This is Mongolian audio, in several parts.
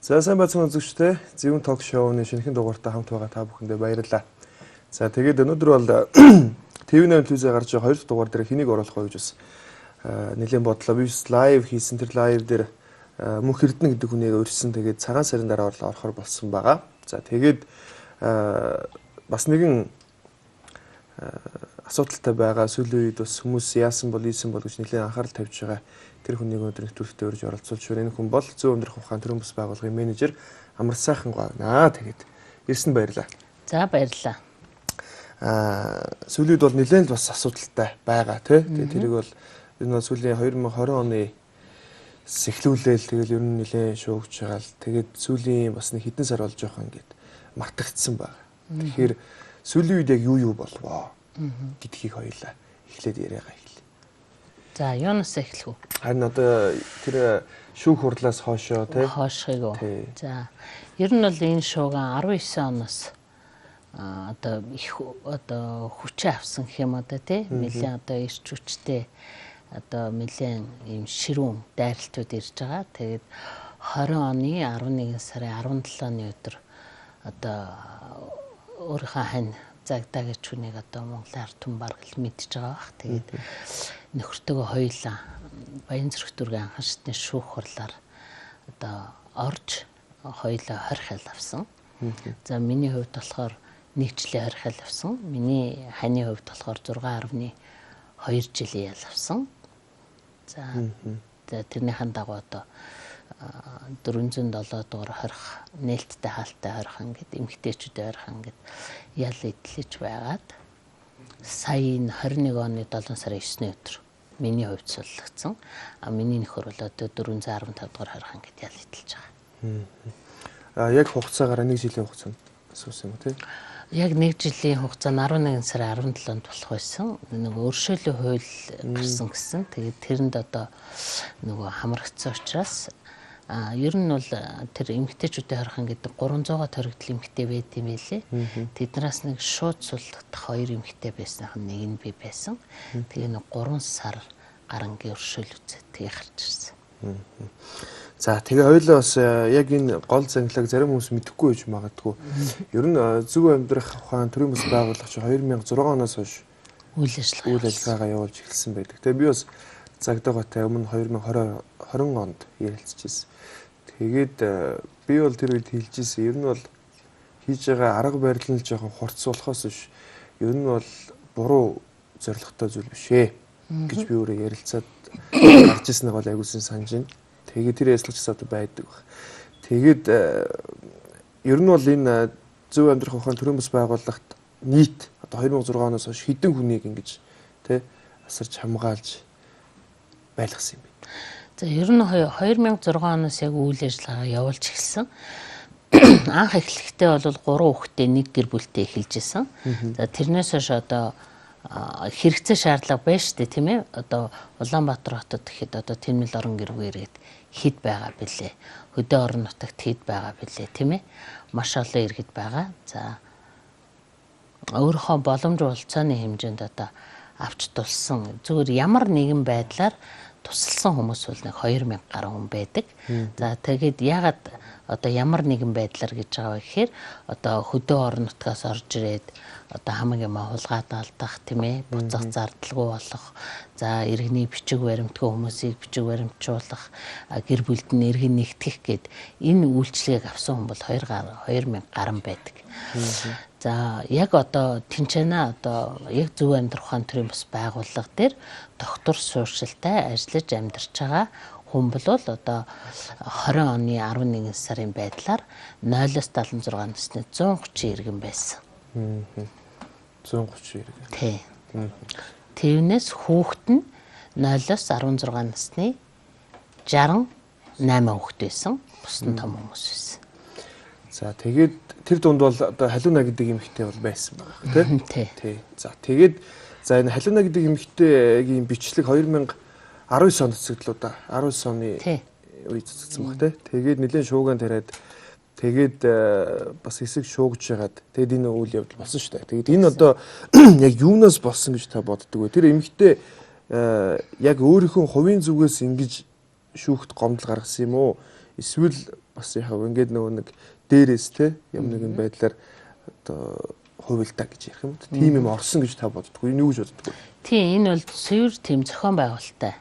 За сайн байцгаана үзэгчдээ. Зөвөн ток шоуны шинэхэн дугаартай хамт байгаа та бүхэндээ баярлалаа. За тэгээд өнөөдөр бол TV8 телевизээр гарч байгаа 2 дахь дугаар дээр хэнийг оруулах вэ гэж бас нэлээд бодлоо. Би лайв хийсэн, тэр лайв дээр мөнх Эрдэнэ гэдэг хүнийг урьдсан. Тэгээд цагаан сарын дараа орохоор болсон байгаа. За тэгээд бас нэгэн асуудалтай байгаа. Сүүлийн үед бас хүмүүс яасан бол ийсэн бол гэж нэлээд анхаарал тавьж байгаа. Тэр хүнийг өнөөдөр нэвтрүүлэгтээ урьж оролцуулж байна. Энэ хүн бол Зөв амьдрах ухаан төрийн бас байгууллагын менежер Амар сайхан гоо. Тэгээд ирсэн баярлаа. За баярлалаа. Сүүлийн үед бол нэлээд бас асуудалтай байгаа тий. Тэгээд тэрийг бол энэ сүүлийн 2020 оны сэхлүүлэл тэгэл ер нь нэлээд шуугч байгаа л. Тэгээд сүүлийн бас нэг хэдэн сар болж байгаа ингээд мартагдсан байна. Тэгэхээр сүүлийн үед яг юу болвоо гэдгийг хоёулаа эхлээд яриагаа эхлэе. За юунаас эхлэх вэ? Харин одоо тэр шүүх хурлаас хоошоо тий. Хоошхыг уу. За ер нь бол энэ шууган 19 оноос одоо их одоо хүчээ авсан гэх юм одоо тий. Нэлээд одоо ирч хүчтэй одоо нэлээд ийм ширүүн дайралтууд ирж байгаа. Тэгээд 20 оны 11 сарын 17-ны өдөр одоо өөрийнхөө хань Загдаа гэж хүнийг одоо Монголын ард түмэн бараг л мэдж байгаа бах. Тэгээд нөхөртөөгөө хоёулаа Баян Зүрх дүүргийн анхан шатны шүүх хурлаар одоо орж хоёулаа 20 хэл авсан. За миний хувьд болохоор нэг жилийн 20 хэл авсан. Миний ханы хувьд болохоор 6.2 жилийн ял авсан. За тэрнийхэн дагуу одоо 407 дугаар хорих нээлттэй хаалттай хорих ингээд эмэгтэйчүүдийн хорих ингээд ял эдлэж байгаад сая 21 оны 7 сарын 9-ний өдөр миний хувьд суллагдсан. Миний нөхөр бол одоо 415 дугаар хорих ингээд ял эдлэж байгаа. Яг хугацаагаар 1 жилийн хугацаанд асуусан юм тий. Яг 1 жилийн хугацаанд 11 сарын 17-нд болох байсан. Нөгөө өршөөлийн хууль гарсан гэсэн. Тэгээд тэрэнд одоо нөгөө хамрагдсан учраас ер нь бол тэр эмэгтэйчүүдийн хорхон гэдэг 300-аад хоригдл эмэгтэй байд юм байлээ. Тэднээс нэг шууд сулдах 2 эмэгтэй байсных нь нэг нь би байсан. Тэгээ нэг 3 сар гарангийн өршөөл үзээд тэгээ гарч ирсэн. За тэгээ хоёулаа бас яг энэ гол зангилааг зарим хүмүүс мэдэхгүй байж магадгүй. Ер нь Зөв амьдрах ухаан төрийн бас байгууллагч 2006 оноос хойш үйл ажиллагаагаа явуулж эхэлсэн байдаг. Тэгээ би бас Загдаагаатай өмнө 2020 онд ярилцчихсэн. Тэгээд би бол тэр үед хэлжсэн. Ер нь бол хийж байгаа арга барил нь жоохон хурцуулахаас биш. Ер нь бол буруу зорилготой зүйл биш ээ гэж би өөрөө ярилцаад гарч ирсэн нэг бол айгуулсан санаж байна. Тэгээд тэр яслагч одоо байдаг. Тэгээд ер нь бол энэ Зөв амьдрах ухаан төрийн бас байгууллагт нийт одоо 2006 оноос хойш хэдэн хүнийг ингэж тий асарч хамгаалж байлгасан юм бэ? За ер нь 2006 оноос яг үйл ажиллагаа явуулж эхэлсэн. Анх эхлэхдээ бол 3 хүүхэдтэй нэг гэр бүлтэй эхэлж исэн. За тэрнээс хойш одоо хэрэгцээ шаардлага байна шүү дээ тийм ээ. Одоо Улаанбаатар хотод гэхэд одоо Тэнмэл орон гэргээргээд хэд байгаа бэлээ. Хөдөө орон нутагт хэд байгаа бэлээ тийм ээ. Маш олон иргэд байгаа. За өөрийнхөө боломж болцооны хэмжээнд одоо авч тулсан зүгээр ямар нэгэн байдлаар тусалсан хүмүүс бол нэг 2000 гаруй хүн байдаг. За тэгээд ягаад одоо ямар нэгэн байдлаар гэж байгаа вэ гэхээр одоо хөдөө орон нутгаас орж ирээд одоо хамгийн хулгайд алдах тийм ээ буцах зардалгүй болох за иргэний бичиг баримтгүй хүмүүсийг бичиг баримтжуулах гэр бүлд нь иргэн нэгтгэх гээд энэ үйлчлэгийг авсан хүн бол 2000 гаруй байдаг. За яг одоо тэнцэнэ одоо яг Зөв амьдрах ухаан төрийн бас байгууллага дээр доктор сууршилтай ажиллаж амьдарч байгаа хүн бол одоо 20 оны 11 сарын байдлаар 0-оос 76 насны 130 иргэн байсан. 130 иргэн. Тий. Тэрнээс хүүхэд нь 0-оос 16 насны 68 хүүхэд байсан. Бус нь том хүмүүс байсан. За тэгээд тэр дунд бол одоо Халиуна гэдэг эмэгтэй бол байсан байгаа тий. За тэгээд за энэ Халиуна гэдэг эмэгтэйгийн бичлэг 2019 онд цэцэглүү да. 19 оны үед цэцэгдсэн баг тий. Тэгээд нэлээд шууган тариад тэгээд бас хэсэг шуугж ягаад тэгээд энэ үйл явдал болсон шүү дээ. Тэгээд энэ одоо яг юунаас болсон гэж та боддөг вэ? Тэр эмэгтэй яг өөрийнхөө хувийн зүгээс ингэж шүүхт гомдол гаргасан юм уу? Эсвэл бас яг ингээд нөгөө нэг дээрээс те юм нэгэн байдлаар одоо хувилтаа гэж ярих юм. Тийм юм орсон гэж та боддгоо. Энэ юу гэж боддгоо? Тийм, энэ бол цэвэр тийм зохион байгуулалттай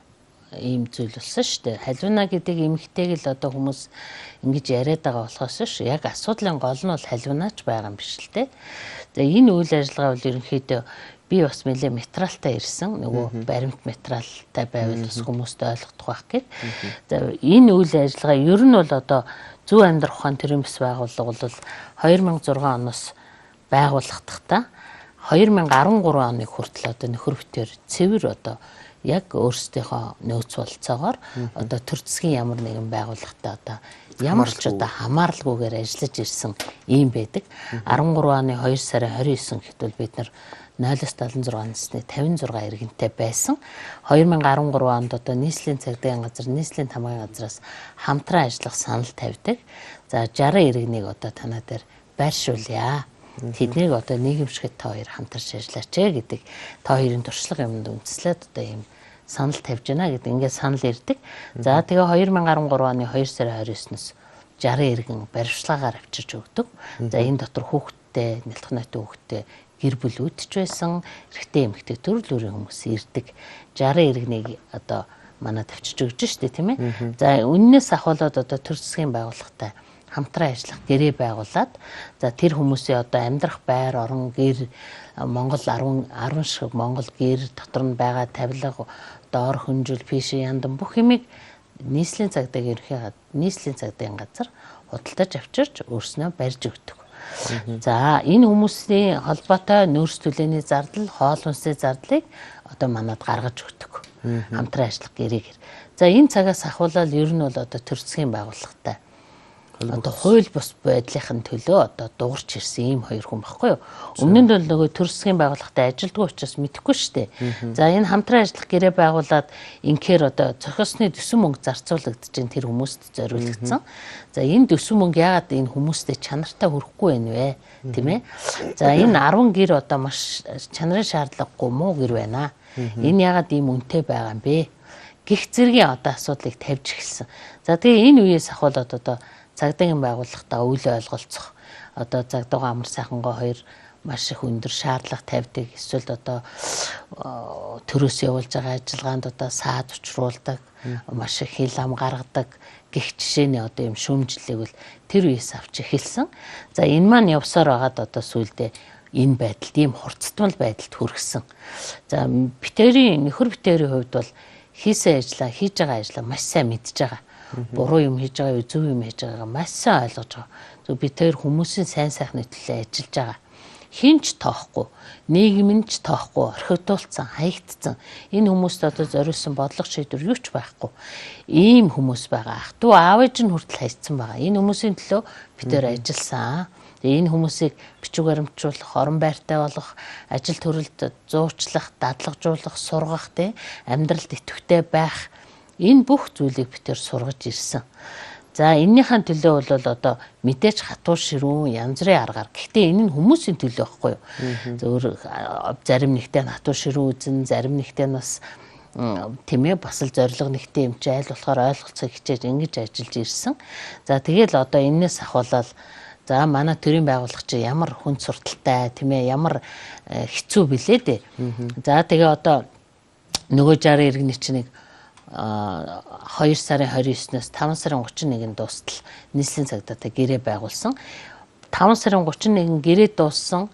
ийм зүйл болсон шүү дээ. Халиуна гэдэг эмэгтэйг л одоо хүмүүс ингэж яриад байгаа болохоос ш яг асуудлын гол нь бол халиунаач байгаа юм биш л те. За энэ үйл ажиллагаа бол ерөнхийдөө би бас нэлээ материалтай ирсэн. Нөгөө баримт материалтай байвал бас хүмүүст ойлгох байх гээд. За энэ үйл ажиллагаа ер нь бол одоо Зөв амьдрах ухаан төрийн бас байгууллага бол 2006 оноос байгуулагдахтаа 2013 оны хүртэл одоо нөхөр бүтээр цэвэр одоо яг өөрсдийнхөө нөөц болцоогоор одоо төр засгийн ямар нэгэн байгууллагатай одоо ямар ч одоо хамааралгүйгээр ажиллаж ирсэн юм байдаг. 13 оны 2 сарын 29 гэхэд бол бид нар 0-76 насны 56 иргэнтэй байсан. 2013 онд одоо нийслэлийн цагдаагийн газар, нийслэлийн тамгын газраас хамтран ажиллах санал тавьдаг. За 60 иргэнийг одоо танаа дээр байршуулъя. Тэднийг одоо нийгэмшгэд та хоёр хамтарч ажиллаач гэдэг та хоёрын туршлага юмд үндэслээд одоо ийм санал тавьж байна гэдэг ингээд санал ирдэг. За тэгээ 2013 оны 2 сарын 29-ноос 60 иргэн баримтлагаар авчирч өгдөг. За энэ дотор хүүхдтэй, нялх нотын хүүхдтэй гэр бүл үүдч байсан, эрэгтэй эмэгтэй төрөл бүрийн хүмүүс ирдэг. 60 иргэнийг одоо манад авчирч өгч штэ тийм ээ. За үннээс ахвалаад одоо төр засгийн байгууллагатай хамтран ажиллах гэрээ байгуулад за тэр хүмүүсийн одоо амьдрах байр орон гэр Монгол 10 шиг Монгол гэр дотор нь байгаа тавилга доор хөнжил пиши яндан бүх юмыг нийслэлийн цагдаагийн нийслэлийн цагдаагийн газар худалдаж авчирч өөрснөө барьж өгдөг. За энэ хүмүүсийн холбоотой нөөц төлөөний зардал, хоол хүнсний зардлыг одоо манад гаргаж өгдөг. Хамтран ажиллах гэрээгээр. За энэ цагаас ахвалал ер нь бол одоо төр засгийн байгууллагатай одоо хууль бус байдлын төлөө одоо дуурч ирсэн ийм хоёр хүн баггүй юу. Өмнө нь бол нөгөө төр засгийн байгууллагатай ажилддаг учраас мэдэхгүй шүү дээ. За энэ хамтран ажиллах гэрээ байгуулад инхээр одоо зохиосны төсөв мөнгө зарцуулагдаж энэ тэр хүмүүст зориулагдсан. За энэ төсөв мөнгө яагаад энэ хүмүүстэй чанартай хүрэхгүй байна вэ? Тийм ээ. За энэ 10 гэр одоо маш чанарын шаардлагагүй муу гэр байна. Энэ яагаад ийм үнэтэй байгаа юм бэ? Гэх зэргийн одоо асуудлыг тавьж эхэлсэн. За тэгээ энэ үеэс ахвалаад одоо цагдаагийн байгууллагатай үйл ойлголцох одоо цагдаагаа амар сайхангой хоёр маш их өндөр шаардлага тавьдаг эсвэл одоо төрөөс явуулж байгаа ажиллагаанд одоо саад учруулдаг маш их хил ам гаргадаг гэх жишээний одоо юм шүүмжлэлийг бол тэр үеэс авч эхэлсэн. За энэ маань явсаар байгаад одоо сүүлдээ энэ байдал тийм хурцтмал байдалд хүргэсэн. За битэрийн нөхөр битэрийн хувьд бол хийсэн ажиллаа хийж байгаа ажиллаа маш сайн мэдж байгаа. Буруу юм хийж байгаа, зөв юм хийж байгаагаа маш сайн ойлгож байгаа. Зөв би тэр хүмүүсийн сайн сайхны төлөө ажиллаж байгаа. Хинч тоохгүй, нийгэм нь ч тоохгүй, орхигдуулсан, хаягдсан. Энэ хүмүүст одоо зориулсан бодлого шийдвэр юу ч байхгүй. Ийм хүмүүс байгаа. Ах トゥ аав ээж нь хүртэл хайцсан байгаа. Энэ хүмүүсийн төлөө би тэр ажилласан. Энэ хүмүүсийг бичиг баримтжуулах, орон байртай болгох, ажил төрөлд зуучлах, дадлагжуулах, сургах, амьдралд идэвхтэй байх энэ бүх зүйлийг бид төр сургаж ирсэн. За эннийхэн төлөө бол одоо мэдээж хатуу ширүүн янз бүрийн аргаар. Гэхдээ энэ нь хүмүүсийн төлөө байхгүй юу? Зөвөр зарим нэгтэй хатуу ширүүн үзэн, зарим нэгтэй бас тийм ээ бас л зориг нэгтэй юм чи айл болохоор ойлголцоо хичээж ингэж ажиллаж ирсэн. За тэгэл одоо энэс ахвалал за манай төрийн байгууллага чи ямар хүн сурталтай тийм ээ ямар хэцүү билээ дээ. За тэгээ одоо нөгөө 60 иргэний чинь 2 сарын 29-ноос 5 сарын 31-нд дуустал нийслэлийн цагдаатай гэрээ байгуулсан. 5 сарын 31 гэрээ дууссан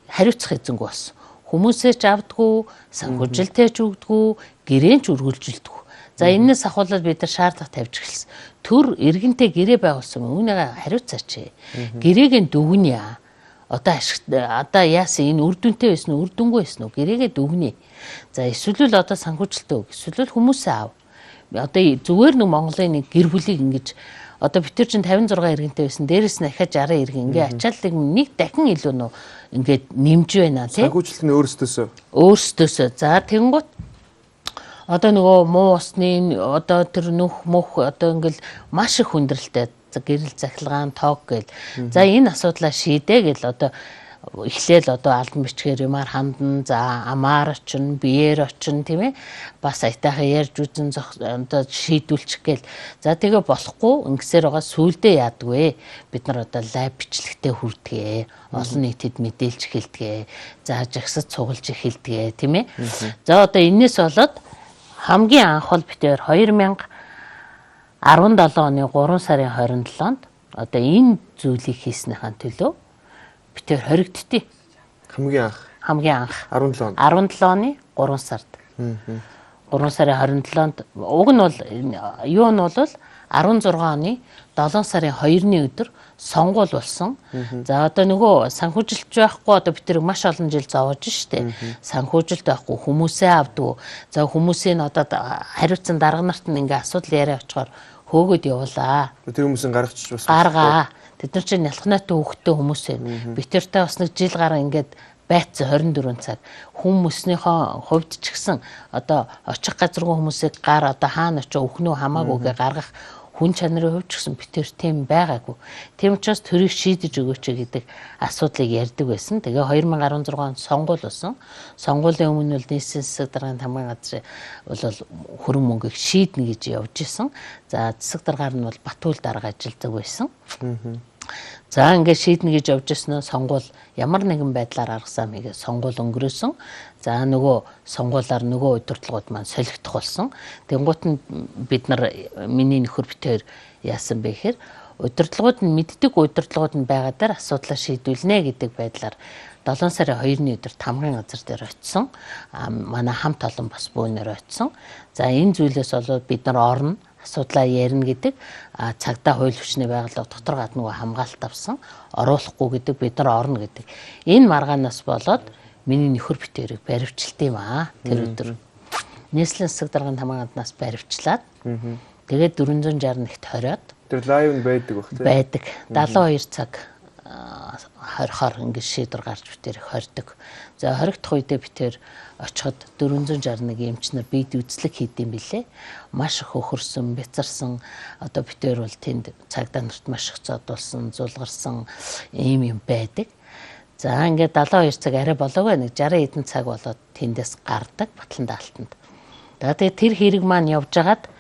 хариуцах эзэнгүй болсон. Хүмүүсээ ч авдаггүй, санхүүжилтээ ч өгдөггүй, гэрээ ч үргэлжилдэггүй. За энэс ахвалаад бид нар шаардлага тавьж эхэлсэн. Төр иргэнтэй гэрээ байгуулсан үүнийгээ хариуцаач. Гэрээгээ дүгнэ. Одоо яасан энэ үр дүнтэй байсан уу, үр дүнгүй байсан уу? Гэрээгээ дүгнэ. За эсвэл одоо санхүүжилтээ өг, эсвэл хүмүүсээ ав. Одоо зүгээр нэг Монголын нэг гэр бүлийг ингэж одоо бид нар чинь 56 иргэнтэй байсан. Дээрээс нь дахиад 60 иргэн ингээ ачааллыг нэг дахин илүү нөө ингээд нэмж байна тий. Санхүүжилт нь өөрсдөөсөө. За тэнгуут одоо нөгөө муу усны одоо тэр нүх мөх одоо ингээл маш их хүндрэлтэй гэрэл захилгаан тоог гэл. За энэ асуудлаа шийдэ гэл одоо эхлээл одоо албан бичгээр юмар хандан за амаар очно биеэр очно тийм ээ бас аятайхан ярьж үзэн одоо шийдүүлчих гээл за тэгээ болохгүй ингэсээр байгаа сүулдэ яадгүй бид нар одоо лайв бичлэгтэй хүрдэгэ олон нийтэд мэдээлж эхэлдэгэ за жагсад цуглаж эхэлдэгэ тийм ээ за одоо энэс болоод хамгийн анх бол битээр 2017 оны 3 сарын 27-нд одоо энэ зүйлийг хийснийхэн төлөө битээр хоригдтыг хамгийн анх 17 оны 3 сард 3 сарын 27-нд уг нь бол юу нь бол 16 оны 7 сарын 2-ны өдөр сонгуул болсон. За одоо нөгөө санхүүжилт байхгүй одоо бид нар маш олон жил зовоож штэ. Санхүүжилт байхгүй хүмүүсээ авдаг. За хүмүүсийн одоо хариуцсан дарга нарт нь ингээ асуудал яриа очихоор хөөгөөд явуулаа. Тэр хүмүүсийн гаргачих бас гаргаа. Тэд нар чинь ялхнаатай хүүхдтэй хүмүүс ээ. Битэртэй бас нэг жил гараа ингээд байцсан 24 цаг. Хүмүүсийнхөө хувьд ч гэсэн одоо очих газаргүй хүмүүсийг гар одоо хаана очиж өхнөө хамаагүйгээ гаргах хүн чанарын хувьд ч гэсэн битэр тийм байгаагүй. Тийм учраас төрийг шийдэж өгөөч гэдэг асуудлыг ярьдаг байсан. Тэгээ 2016 онд сонгуул болсон. Сонгуулийн өмнө бол нийслэлийн засаг даргын хамгаалалтын газрын бол хөрөнгө мөнгийг шийднэ гэж явж исэн. За засаг даргаар нь бол Батүл дарга ажилладаг байсан. За ингээд шийднэ гэж явж ирсэн сонгуул ямар нэгэн байдлаар аргасан мэгээ сонгуул өнгөрөөсөн. За нөгөө сонгуулаар нөгөө удирдлагууд маань солигдох болсон. Тэнгуут нь бид нар миний нөхөр битээр яасан бэ гэхээр удирдлагууд нь мэддэг удирдлагууд нь байгаа дээр асуудлаа шийдүүлнэ гэдэг байдлаар 7 сарын 2-ны өдөр тамгын газар дээр очисон. Манай хамт олон бас бөөнөр очисон. За энэ зүйлээс болоод бид нар орно асуудлаа ярина гэдэг цагдаа хууль хүчний байгууллага дотор гадна хамгаалалт авсан оруулахгүй гэдэг бид нар орно гэдэг энэ маргаанаас болоод миний нөхөр битээрийг баривчлалт юм тэр өдөр нийслэлийн засаг даргын хамгаалалтнаас баривчлаад тэгээд 461-т хориод тэр лайв нь байдаг бах тийм байдаг 72 цаг хорихоор ингээд шийдвэр гарч битээр хордог. За хоригдох үедээ битээр очиход 461 эмчнэр бие үзлэг хийдэм билээ. Маш их хөхөрсөн, бяцарсан одоо битээр бол тэнд цагдаа нарт маш их зодулсан, зулгарсан ийм юм байдаг. За ингээд 72 цаг арай болоогүй нэг 60 хэдэн цаг болоод тэндээс гардаг Батлан даалтанд. Тэгээд тэр хэрэг маань явж хагаад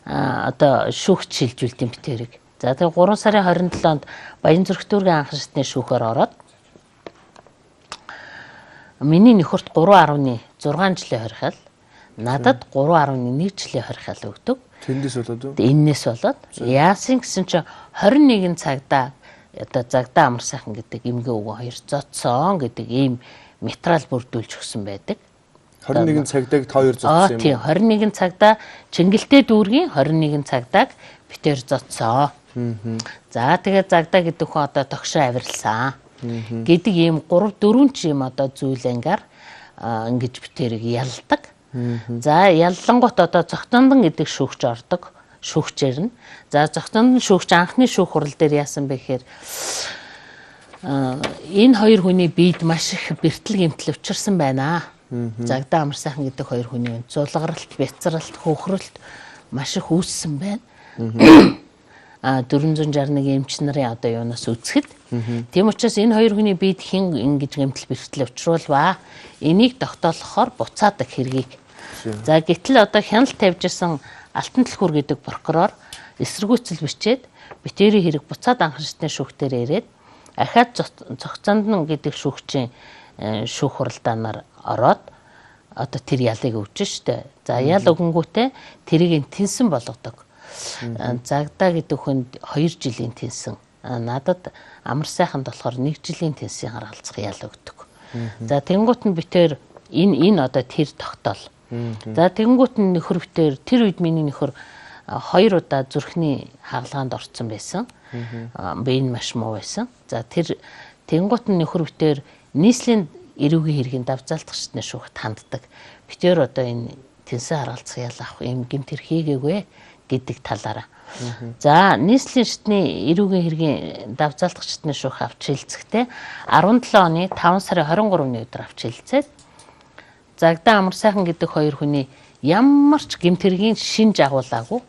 одоо шүүгч шилжүүлдэм битээрийг. За тэгээ 3 сарын 27-нд Баянзүрх дүүргийн анх шатны шүүхээр ороод миний нөхөрт 3.6 жилийн хорихол надад 3.1 жилийн хорихол өгдөг. Тэндээс болоод юу? Эннээс болоод яасан гэсэн чинь 21 цагта одоо загдаа амар сайхан гэдэг эмгээ өвгөө хоёр зодсон гэдэг ийм материал бүрдүүлж өгсөн байдаг. 21 цагдааг та хоёр зодсон юм. Тийм 21 цагта Чингэлтэй дүүргийн 21 цагдааг битээр зодсон. За тэгээ загдаа гэдэг хүн одоо тогшоо авирлсан гэдэг ийм 3-4 ч юм одоо зүйлэнгээр ингэж битэрийг ялдаг. За яллангууд одоо цогцондан гэдэг шүүгч ордог. Шүүгчээр нь. За цогцондан шүүгч анхны шүүх хурал дээр яасан бэ гэхээр энэ хоёр хүний биед маш их бэртэл гэмтэл учирсан байна. Загдаа амар сайхан гэдэг хоёр хүний зулгаралт, бяцралт, хөхрөлт маш их үүссэн байна. 461 эмч нарын одоо юунаас үзэхэд тийм учраас энэ хоёр хүний биед хин ингэж гэмтэл бэртэл учруулваа. Энийг тогтоолохоор буцаадаг хэргийг. За гэтэл одоо хяналт тавьж исэн Алтан Түлхүүр гэдэг прокурор эсэргүүцэл бичээд битэрийн хэрэг буцаад анх шатны шүүхтэр ирээд ахаад цогцондон гэдэг шүүгчийн шүүх хуралдаанаар ороод одоо тэр ялыг өгч штэ. За ял өгөнгүүтээ тэрийг тэнсэн болгодог. Загдаа гэдэг хүнд 2 жилийн тэнсэн. Надад амар сайханд болохоор 1 жилийн тэнсийн харгалзах ял өгдөг. За тэнгуут нь битэр энэ одоо тэр тогтоол. За тэнгуут нь нөхөр битэр тэр үед миний нөхөр 2 удаа зүрхний хагалгаанд орсон байсан. Бие нь маш муу байсан. За тэр тэнгуут нь нөхөр битэр нийслэлийн эрүүгийн хэргийн давзаалтгчдны шүүхт ханддаг. Битэр одоо энэ тэнсэн харгалзах ял авах юм гэмт хийгээгүй гэдэг талаараа. За нийслэлийн шатны эрүүгийн хэргийн давзаалтгчдны шүүх авч хэлцэхдээ 17 оны 5 сарын 23-ны өдөр авч хэлцээд Загдаа амар сайхан гэдэг хоёр хүний ямар ч гэмтэргийн шинж агуулаагүй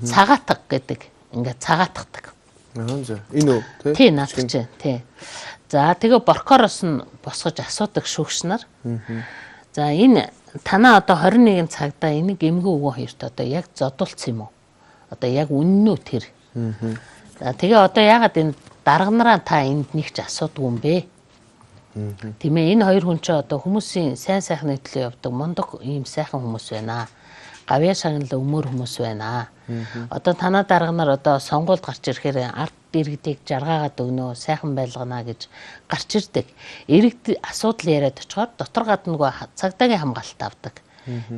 цагаатга гэдэг ингээд цагаатгадаг. Энэ үү? Тий наадах чинь тий. За тэгээ боркороос нь босгож асуудаг шүүгч нар. За энэ танаа одоо 21 цагта энийг эмгэн өвгөн хоёрт одоо яг зодуулсан юм уу? Одоо яг үнэн үү тэр? За тэгээ одоо ягаад энэ дарга нараа та энд нэг ч асуудаг юм бэ? Тийм ээ, энэ хоёр хүн ч одоо хүмүүсийн сайн сайхны төлөө явдаг мундаг ийм сайхан хүмүүс байна. Гавьяа шагналаа өмөр хүмүүс байна. Одоо танаа дарга нар одоо сонгуульд гарч ирэхээр ард иргэдийг жаргаагаад өгнө, сайхан байлгана гэж гарч ирдэг. Иргэд асуудал яриад очихоор дотор гаднаа цагдаагийн хамгаалалт авдаг.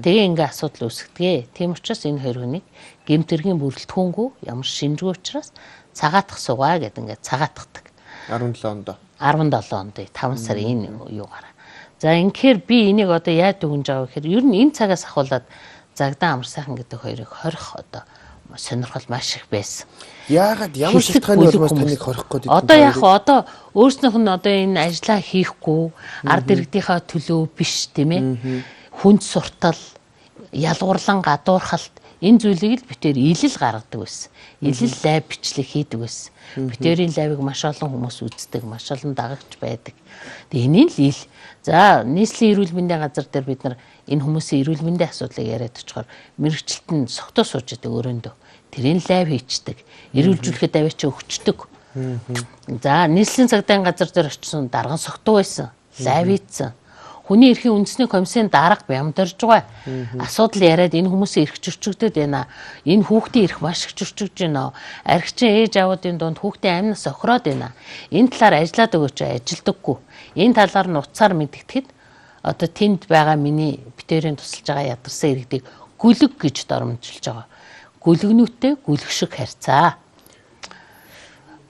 Тэгээ ингээ асуудал үүсгэдэг. Тийм учраас энэ хоёр хүнийг гэмтэргийн бүрэлдэхүүнгүй ямар шинжгүй учраас цагаатах суугаа гэдэг ингээ цагаатгадаг. 17 онд. 17 онд 5 сарын энэ юугаараа. За инхээр би энийг одоо яаж дүгнж аваа гэхээр ер нь энэ цагаас ахуулаад Загдаа амар сайхан гэдэг хоёрыг хорих одоо сонирхол маш их байсан. Яагаад ямар шалтгааны улмаас таныг хорих гээд байна? Одоо яг одоо өөрснөх нь одоо энэ ажлаа хийхгүй ард иргэдийнхаа төлөө биш тийм ээ. Хүнд суртал, ялгуурлан гадуурхалт энэ зүйлийг л битээр илэл гаргадаг байсан. Илэл лайв бичлэг хийдэг байсан. Битээрийн лайвыг маш олон хүмүүс үздэг, маш олон дагагч байдаг. Тэгээ энийг л ил. За нийслэлийн эрүүл мэндийн газар дээр бид нар энэ хүмүүсийн эрүүл мэндийн асуудлыг яриад очихоор мэрэгчлэлт нь согтоо сууж идэг өрөөндөө. Тэрийн лайв хийчдэг, эрүүлжүүлэхэд аваач өгчдөг. За нийслэлийн цагдаагийн газар дээр очсон дарган согтуу байсан, лайв хийцэн. Хүний эрхийн үндэсний комиссийн дарга бямдарж байгаа. Асуудал яриад энэ хүмүүсийн эрх зөрчигдөд байна. Энэ хүүхдийн эрх маш их зөрчигдөж байна. Архичин ээж аавуудын дунд хүүхдийн амнаас охироод байна. Энэ талаар ажиллаад өгөөч, ажилдаггүй. Энэ талаар нь уцаар мэдгэтгэд одоо тэнд байгаа миний битээрийн тусалж байгаа ядарсан иргэдийг гүлэг гэж доромжилж байгаа. Гүлгнүүттэй гүлэг шиг харьцаа.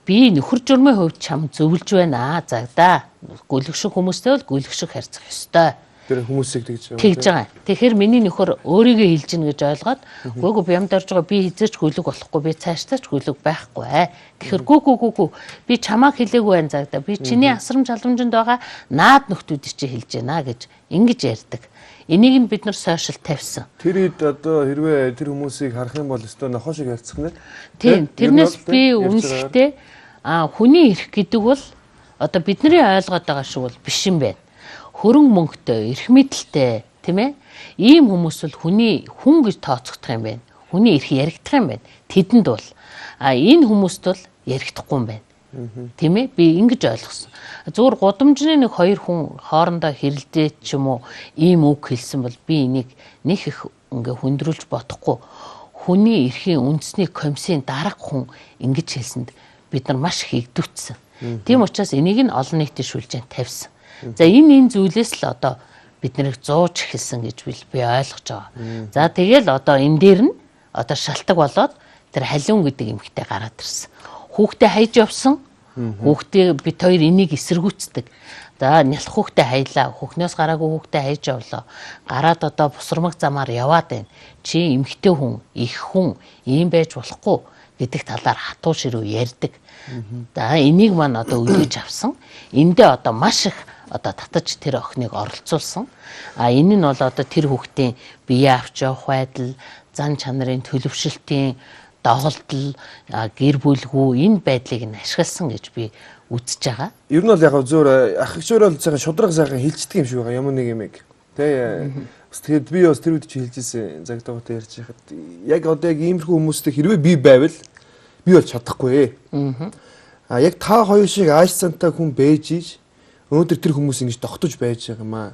Би нөхөр журмын хувьд чам зөвлөж байна. Загдаа. Гүлэг шиг хүмүүстэй бол гүлэг шиг харьцах ёстой. Тэр хүмүүсийг тэгж байгаа. Тэгэхээр миний нөхөр өөрийгөө хэлж гин гэж ойлгоод гүйгүй бямд орж байгаа би хизээч гүлэг болохгүй би цаашдаач гүлэг байхгүй. Тэгэхээр гүү би чамааг хэлээгүй байна Загдаа. Би чиний асрамж халамжинд байгаа наад нөхдүүдийг чи хэлж байна гэж ингэж ярьдаг. Энийг нь бид нар сошиал тавьсан. Тэр ид одоо хэрвээ тэр хүмүүсийг харах юм бол өстой нохоо шиг харьцах нэ. Тийм. Тэрнээс би үнэхээр хүний эрх гэдэг бол одоо бидний ойлгоод байгаа шиг бол биш юм байна. Хөрөнгө мөнгөтэй, эрх мэдэлтэй, тийм ээ? Ийм хүмүүс бол хүн гэж тооцогдох юм байна. Хүний эрх яригдах юм байна. Тэдэнд бол энэ хүмүүст бол яригдахгүй юм байна. Тийм ээ? Би ингэж ойлгосон. Зүгээр гудамжны нэг хоёр хүн хоорондоо хэрэлдээд ч юм уу ийм үг хэлсэн бол би энийг нэг их ингээ хүндрүүлж бодохгүй. Хүний эрхийн үндэсний комиссийн дарга хүн ингэж хэлсэнд бид нар маш их игдвцсэн. Тийм учраас энийг нь олон нийтийн шүлжээнд тавьсан. За энэ зүйлээс л одоо бид нарыг зууж эхэлсэн гэж би ойлгож байгаа. За тэгэл одоо энэ дээр нь одоо шалтгаан болоод тэр халиун гэдэг эмэгтэй гараад ирсэн. Хүүхдээ хайж явсан. Хүүхдээ бид хоёр энийг эсэргүүцдэг. За нялх хүүхдээ хайлаа. Хүүхнээс гараагүй хүүхдээ хайж явлаа. Гараад одоо бусрамг замаар яваад байна. Чи эмэгтэй хүн, их хүн ийм байж болохгүй гэдэг талаар хатуу ширүү ярьдаг. За энийг маань одоо үлээж авсан. Эндээ одоо маш их одоо татаж тэр охиныг оролцуулсан. Энэ нь бол одоо тэр хүүхдийн бие авч явах байдал, зан чанарын төлөвшөлтийн доголдол, гэр бүлгүй энэ байдлыг нь ашигласан гэж би үзэж байгаа. Ер нь бол яг зөөр ах эгчээр бол цагаан шудраг сайхан хилчдэг юм шиг байгаа юм нэг юмэг. Тэгээд би бас тэр үед чи хэлжсэн Загдаатай ярьж байхад яг одоо яг иймэрхүү хүмүүстэй хэрвээ би байвал би бол чадахгүй. Яг та хоёр шиг ааш цантай хүн байж ийж өнөөдөр тэр хүмүүс ингэж тогтож байж байгаа юм аа.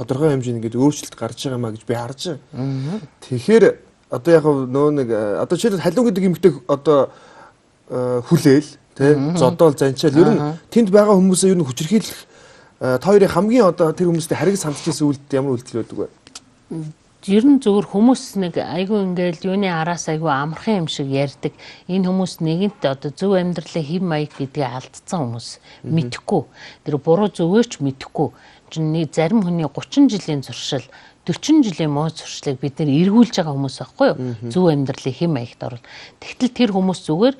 Тодорхой хэмжээнд ингэж өөрчлөлт гарч байгаа юм аа гэж би харж байгаа. Тэгэхээр одоо яг нөө нэг одоо жишээлбэл халиун гэдэг юмхтэй одоо хүлээл тий зодоол занчаал ер нь тэнд байгаа хүмүүсээ ер нь хүчрхийлэх та хоёрын хамгийн одоо тэр хүмүүстэй хариг сандж ирсэн үйлдэл ямар үйлдэл байдаг вэ? Ер нь зөвхөн хүмүүс нэг айгүй ингээл юуны араас айгүй амархан юм шиг ярьдаг. Энэ хүмүүс нэгэнт одоо зөв амьдралын хэм маяг гэдгийг алдсан хүмүүс мэдхгүй. Тэр буруу зөвөөч мэдхгүй. Нэг зарим хүний 30 жилийн зуршил 40 жилийн муу зуршлыг бид нэр эргүүлж байгаа хүмүүс байхгүй юу? Зөв амьдралын хэм маягт орвол. Тэгтэл тэр хүмүүс зүгээр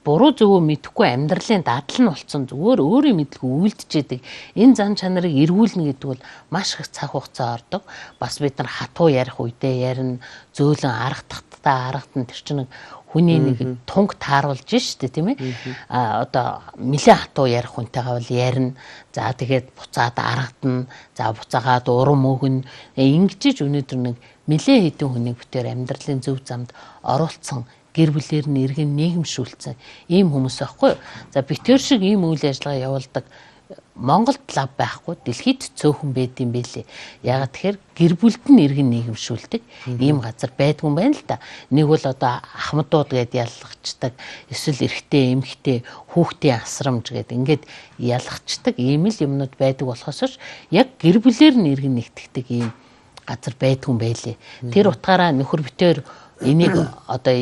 буруу зөвөө мэдхгүй амьдралын дадал нь болцсон зүгээр өөрийн мэдлгүй үйлдэж идэг. Энэ зан чанарыг эргүүлнэ гэдэг бол маш их цаг хугацаа ордог. Бас бид нар хатуу ярих үедээ ярина, зөөлөн арга таттай аргад нь тэр чинь хүний нэг тунг тааруулж штэ тийм ээ. Одоо нэлээд хатуу ярих хүнтэйгээ бол ярина. За тэгээд буцаад аргадна. За буцаагаад урам өгнө. Ингэж өнөөдөр нэг нэлээд хэдэн хүнийг бүтээр амьдралын зөв замд оруулсан гэр бүлээр нь иргэн нийгэмшүүлсэн ийм хүмүүс байхгүй юу. За битэр шиг ийм үйл ажиллагаа явуулдаг Монголд лав байхгүй дэлхийд цөөхөн байд юм бэлээ. Ягаад тэгэхээр гэр бүлд нь иргэн нийгэмшүүлдэг ийм газар байдгүй юм байна л да. Нэг бол одоо ахмадууд гээд ялгчдаг, эсвэл эрэгтэй, эмэгтэй, хүүхдийн асрамж гээд ингээд ялгчдаг ийм л юмнууд байдаг болохоос яг гэр бүлээр нь иргэн нэгтгэдэг ийм газар байдгүй юм байлээ. Тэр утгаараа нөхөр битээр энийг одоо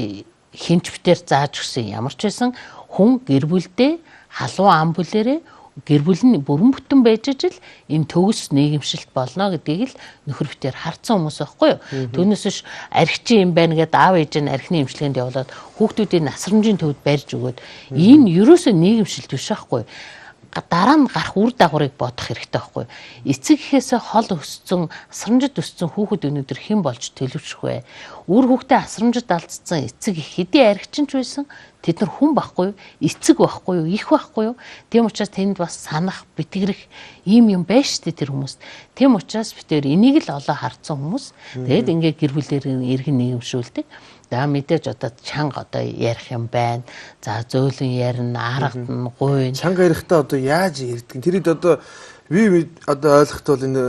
хинч битээр зааж өгсөн ямар ч байсан хүн гэр бүлдээ халуун ам бүлэрээ гэр бүл нь бүрэн бүтэн байж ижил энэ төгс нийгэмшилт болно гэдгийг л нөхөр битээр харцсан хүмүүс байхгүй юу. Түүнээс биш архичин юм байна гэдээ аав ээж нь архины эмчилгээнд явуулаад хүүхдүүдийн насрамжийн төвд барьж өгөөд энэ ерөөсөө нийгэмшилт биш байхгүй юу. Дараа нь гарах үр дагаврыг бодох хэрэгтэй байхгүй. Эцэг эхээсээ хол өссөн, асрамжид өссөн хүүхэд өнөөдөр хэн болж төлөвшөх вэ? Үр хүүхдээ асрамжид алдсан эцэг эх хэдий архичин ч байсан тэд нар хүн байхгүй юу? Эцэг байхгүй юу? Их байхгүй юу? Тийм учраас тэнд бас санах, битгэрэх ийм юм байна шүү дээ тэр хүмүүст. Тийм учраас бид тэр энийг л олоо харцсан хүмүүс. Тэгээд ингээ гэр бүлээр иргэн нийгэмшүүлдэг. За мэдээж одоо чанга одоо ярих юм байна. За зөөлөн ярина, аргадна, гуйна. Чанга ярихдаа одоо яаж ярьдаг? Тэрийг одоо би одоо ойлгоход бол энэ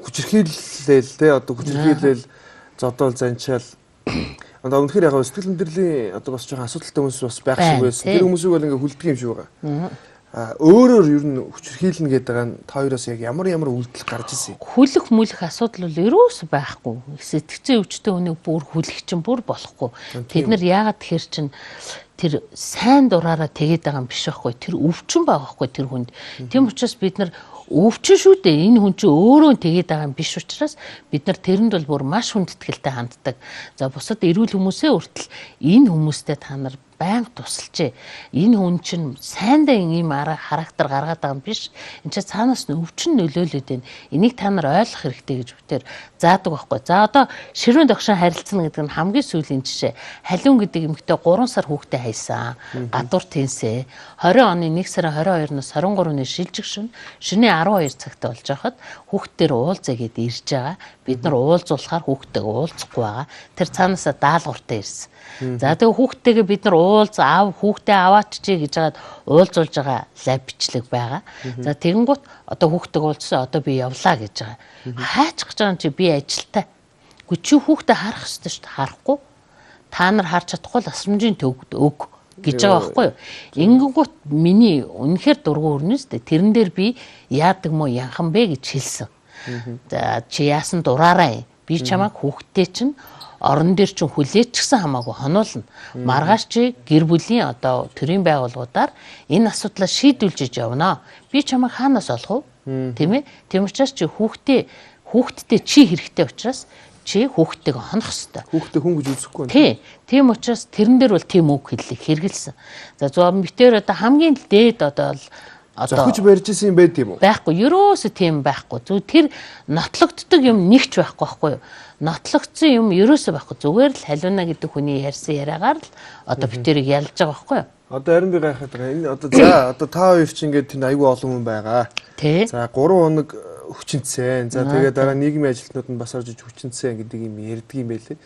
хүчирхийлэл те одоо хүчирхийлэл зодоол занчаал одоо үнэхээр яг сэтгэл мэдрэлийн одоо бас жоохон асуудалтай хүмүүс бас байх шиг байсан. Тэр хүмүүсийг бол ингээ хүлдэг юм шиг байгаа. Өөрөөр ер нь хүчирхийлнэ гэдэг байгаа нь та хоёроос яг ямар үйлдэл гарч ирсэн юм? Хүлэх мүлэх асуудал бол ерөөс байхгүй. Сэтгцэн өвчтөе хүнийг бүр хүлэх чинь бүр болохгүй. Тэд нар яагаад тэгэхэр чинь тэр сайн дураараа тэгээд байгаа юм биш байхгүй. Тэр өвчин байгаа байхгүй тэр хүнд. Тийм учраас бид нар өвчин шүү дээ. Энэ хүн чинь өөрөө тэгээд байгаа юм биш учраас бид нар тэрэнд бол бүр маш хүндэтгэлтэй ханддаг. За бусад эрүүл хүмүүсээ хүртэл энэ хүмүүстэй та нар байнга тусалж. Энэ хүн чинь сайндаа ийм характер гаргаад байгаа юм биш. Энд чинь цаанаас нь өвчин нөлөөлөд байна. Энийг та нар ойлгох хэрэгтэй гэж бүтээр заадаг байхгүй. За одоо ширүүн догшин харилцана гэдэг нь хамгийн сүүлийн жишээ. Халиун гэдэг эмэгтэй 3 сар хүүхдээ хайсан. Гадуур тэнсээ. 20 оны 1 сарын 22-наас 23-ны шилжих шөнө 12 цагт болж байхад хүүхдээр уулзъя гэд ирж байгаа. Бид нар уулзуулахаар хүүхдтэйгээ уулзахгүй байгаа. Тэр цаанаасаа даалгавартай ирсэн. За тэгээ хүүхдтэйгээ бид нар хүүхдээ аваач чи гэж хагаад уулзуулж байгаа лав бичлэг байгаа. За тэгэнгუთ одоо хүүхдтэйгээ уулзсан одоо би явлаа гэж байгаа. Хаач гэж байгаа юм чи би ажилтаа. Гү чи хүүхдээ харах ёстой шүү дээ. Харахгүй. Та нар харж чадахгүй л асрамжийн төгд өг гэж байгаа байхгүй юу? Ингэнгუთ миний үнэхээр дургуй өрнөс дээ. Тэрэн дээр би яадаг мó янхан бэ гэж хэлсэн. За чи яасан дураараа би чамайг хүүхдтэй чинь орон дээр чинь хүлээч гсэн хамаагүй хонуулна. Маргааш чи гэр бүлийн одоо төрийн байгууллагуудаар энэ асуудлаа шийдүүлж явна. Би чамайг хаанаас олох вэ? Тийм ээ? Тийм учраас чи хүүхдтэй чи хэрэгтэй учраас чи хүүхдтэйгээ хонох ёстой. Хүүхдтэй хүн гэж үзэхгүй байна. Тийм учраас тэрэн дээр бол тийм үг хэллийг хэрэгэлсэн. За зөв битээр одоо хамгийн дээд одоо зохиж барьж исэн юм байд юм уу? Байхгүй. Ерөөсөө тийм байхгүй. Зөв тэр нотлогддог юм нэгч байхгүй юу? Нотлогдсон юм ерөөсөө байхгүй. Зүгээр л халиуна гэдэг хүний ярьсан яриагаар л одоо битэрийг ялж байгаа байхгүй юу? Одоо харин би гайхаад байгаа. Энэ одоо за одоо та хоёр чинь ингээд тэнд аюул олон хүн байгаа. За 3 хоног хүчинцэн. За тэгээд дараа нийгмийн ажилтнууд нь бас орж иж хүчинцэн гэдэг юм ярьдаг юм байлээ.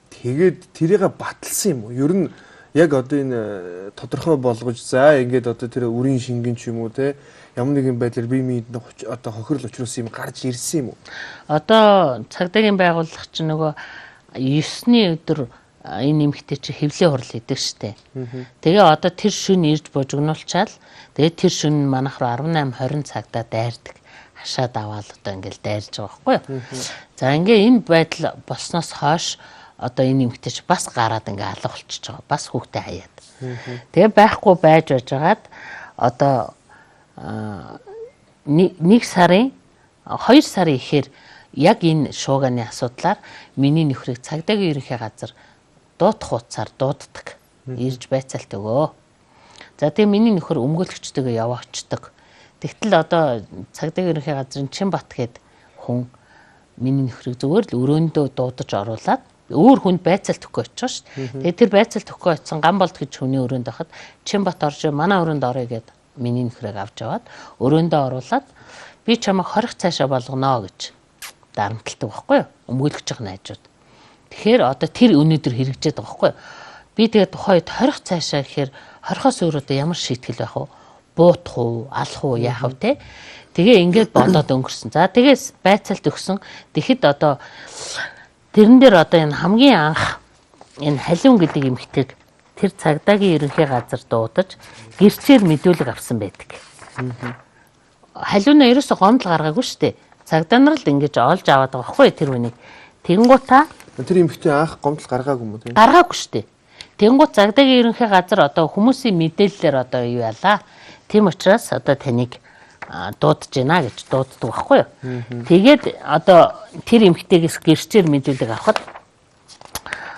Тэгээд тэрийг баталсан юм уу? Ер нь яг одоо энэ тодорхой болгож за ингээд одоо тэр үрийн шингэн ч юм уу те ямар нэгэн байдлаар бие биед одоо хохирол учруулсан юм гарч ирсэн юм уу? Одоо цагдаагийн байгууллага чинь нөгөө 9-ний өдөр энэ эмэгтэй чи хэвлээ хурал хийдэг штэ. Тэгээ одоо тэр шөнө ирж божигнуулчаал тэгээ тэр шөнө манайх руу 18-20 цагтаа дайрдаг. Хашаад аваад одоо ингээл дайрж байгаа байхгүй юу? За ингээ энэ байдал болсноос хойш одоо энэ эмэгтэй чи бас гараад ингээ алга болчихж байгаа. Бас хүүхдээ хаяад. Тэгээ байхгүй байж байжгаад одоо 1 сарын 2 сарын ихээр яг энэ шууганы асуудлаар миний нөхрийг цагдаагийн ерөнхий газар дуудах хуцаар дууддаг. Ирж байцаалт өгөө. За тэгээ миний нөхөр өмгөөлөгчтэйгээ яваачдаг. Тэгтэл одоо цагдаагийн ерөнхий газрын Чинбат гээд хүн миний нөхрийг зүгээр л өрөөндөө дуудаж оруулаад өөр хүнд байцаалт өгөхгүй очиж шүү дээ. Тэгээд тэр байцаалт өгөхгүй очисон Гамболд гэж хүний өрөөнд байхад Чинбат орж манай өрөөнд орё гэд миний нөхрийг авч яваад өрөөндөө оруулаад би чамайг хорих цаашаа болгоно гэж дарамталдаг байхгүй юу? Өмгөөлгөж байгаа найзууд. Тэгэхээр одоо тэр өнөөдөр хэрэгжээд байгаа байхгүй юу? Би тэгээд тухайд хорих цаашаа гэхээр хорихоос өөр одоо ямар шийтгэл байх вэ? Буутах уу, алах уу, яах вэ те? Тэгээ ингээд бодоод өнгөрсөн. За тэгээс байцаалт өгсөн. Тэгэхэд одоо тэрэн дээр одоо энэ хамгийн анх энэ халиун гэдэг эмэгтэйг тэр цагдаагийн ерөнхий газар дуудаж гэрчээр мэдүүлэг авсан байдаг. Халиунаа ерөөсө гомдол гаргаагүй шүү дээ. Цагдаа нар л ингэж олж аваад байгаа байхгүй тэр хүнийг. Тэнгуутаа тэр эмэгтэй анх гомдол гаргаагүй юм уу тийм? Гаргаагүй шүү дээ. Тэнгуут цагдаагийн ерөнхий газар одоо хүмүүсийн мэдээллээр одоо юу яалаа. Тийм учраас одоо таныг дуудаж байна гэж дууддаг байхгүй юу. Тэгээд одоо тэр эмэгтэйгээс гэрчээр мэдүүлэг авахад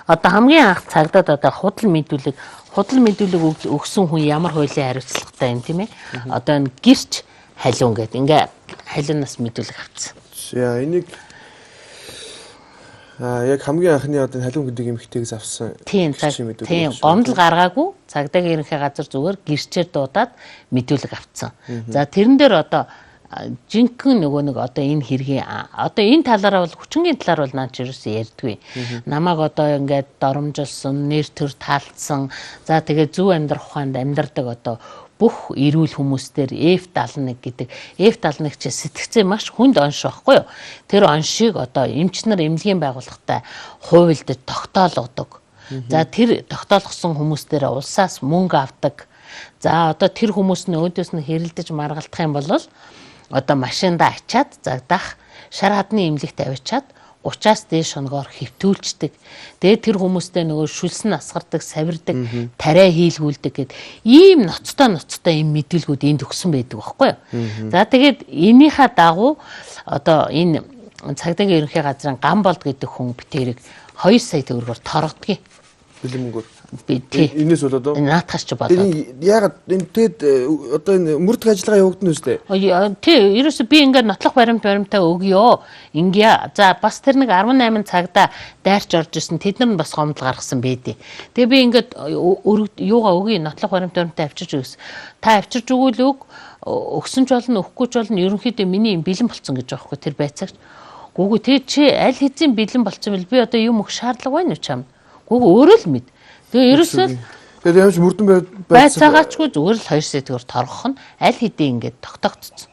одоо хамгийн анх цагдаад одоо худал мэдүүлэг өгсөн хүн ямар хуулийн хариуцлагатай юм тийм ээ. Одоо энэ гэрч халиун гэдэг ингээ халиунаас мэдүүлэг авцсан. За энийг яг хамгийн анхны одоо халиун гэдэг эмэгтэйгээс авсан. Тийм гомдол гаргаагүй цагдаагийн ерөнхий газар зүгээр гэрчээр дуудаад мэдүүлэг авцсан. За тэрэн дээр одоо жинхэнэ нөгөө нэг одоо энэ хэргийн одоо энэ талаараа бол хүчингийн талаар бол наач ерөөсөө ярьдгүй. Намайг одоо ингээд доромжилсон, нэр төр таалцсан. За тэгээ зөв амьдрах ухаанд амьдардаг одоо бүх эрүүл хүмүүстээр F71 гэдэг F71 ч сэтгцээ маш хүнд онш байхгүй юу. Тэр оншийг одоо эмч нар эмнэлгийн байгууллагатай хуулилдад тогтоолгодог. За тэр тогтоолгосон хүмүүстээр улсаас мөнгө авдаг. За одоо тэр хүмүүс нь өөдөөс нь хэрэлдэж маргалдах юм бол одоо машинда ачаад загдах шар хадны эмнэлэгт авчиад 30-аас дээш хоногоор хэвтүүлждэг. Тэгээд тэр хүмүүстэй нөгөө шүлсэн асгардаг, савирдаг, тариа хийлгүүлдэг гэд ийм ноцтой ийм мэдээлгүүд энд өгсөн байдаг байхгүй юу. За тэгээд энийхээ дагуу одоо энэ цагдаагийн ерөнхий газрын Гамболд гэдэг хүн битэрийг 2 сая төгрөгөөр торгодгийг. Бэлэмгөр. Энэс болоод наатахч болоод. Яагаад энэ тэгэд одоо энэ мөрдөх ажиллагаа явагдана үстэй. Тий, ерөөсөө би ингээд нотлох баримтаа өгьё. Ингээ. За бас тэр нэг 18 цагта дайрч орж исэн тэд нар нь бас гомдол гаргасан байдیں۔ Тэгээ би ингээд юугаа өгье нотлох баримтаа авчирч өгс. Та авчирч өгвөл өгсөн ч болно, өгөхгүй ч болно. Ерөнхийдөө миний юм бэлэн болцсон гэж байгаа хгүй тэр байцаагч. Гүгүү тэг чи аль хэзээ бэлэн болцсон бэл би одоо юм өгөх шаардлага байна уу чам? Гүгүү өөрөө л мэд. Тэгээ ерөөсөө тэгээд ямарч мөрдөн байцаагачгүй зүгээр л 2 сая төгрөг торгох нь аль хэдийн ингээд тогтогдсон.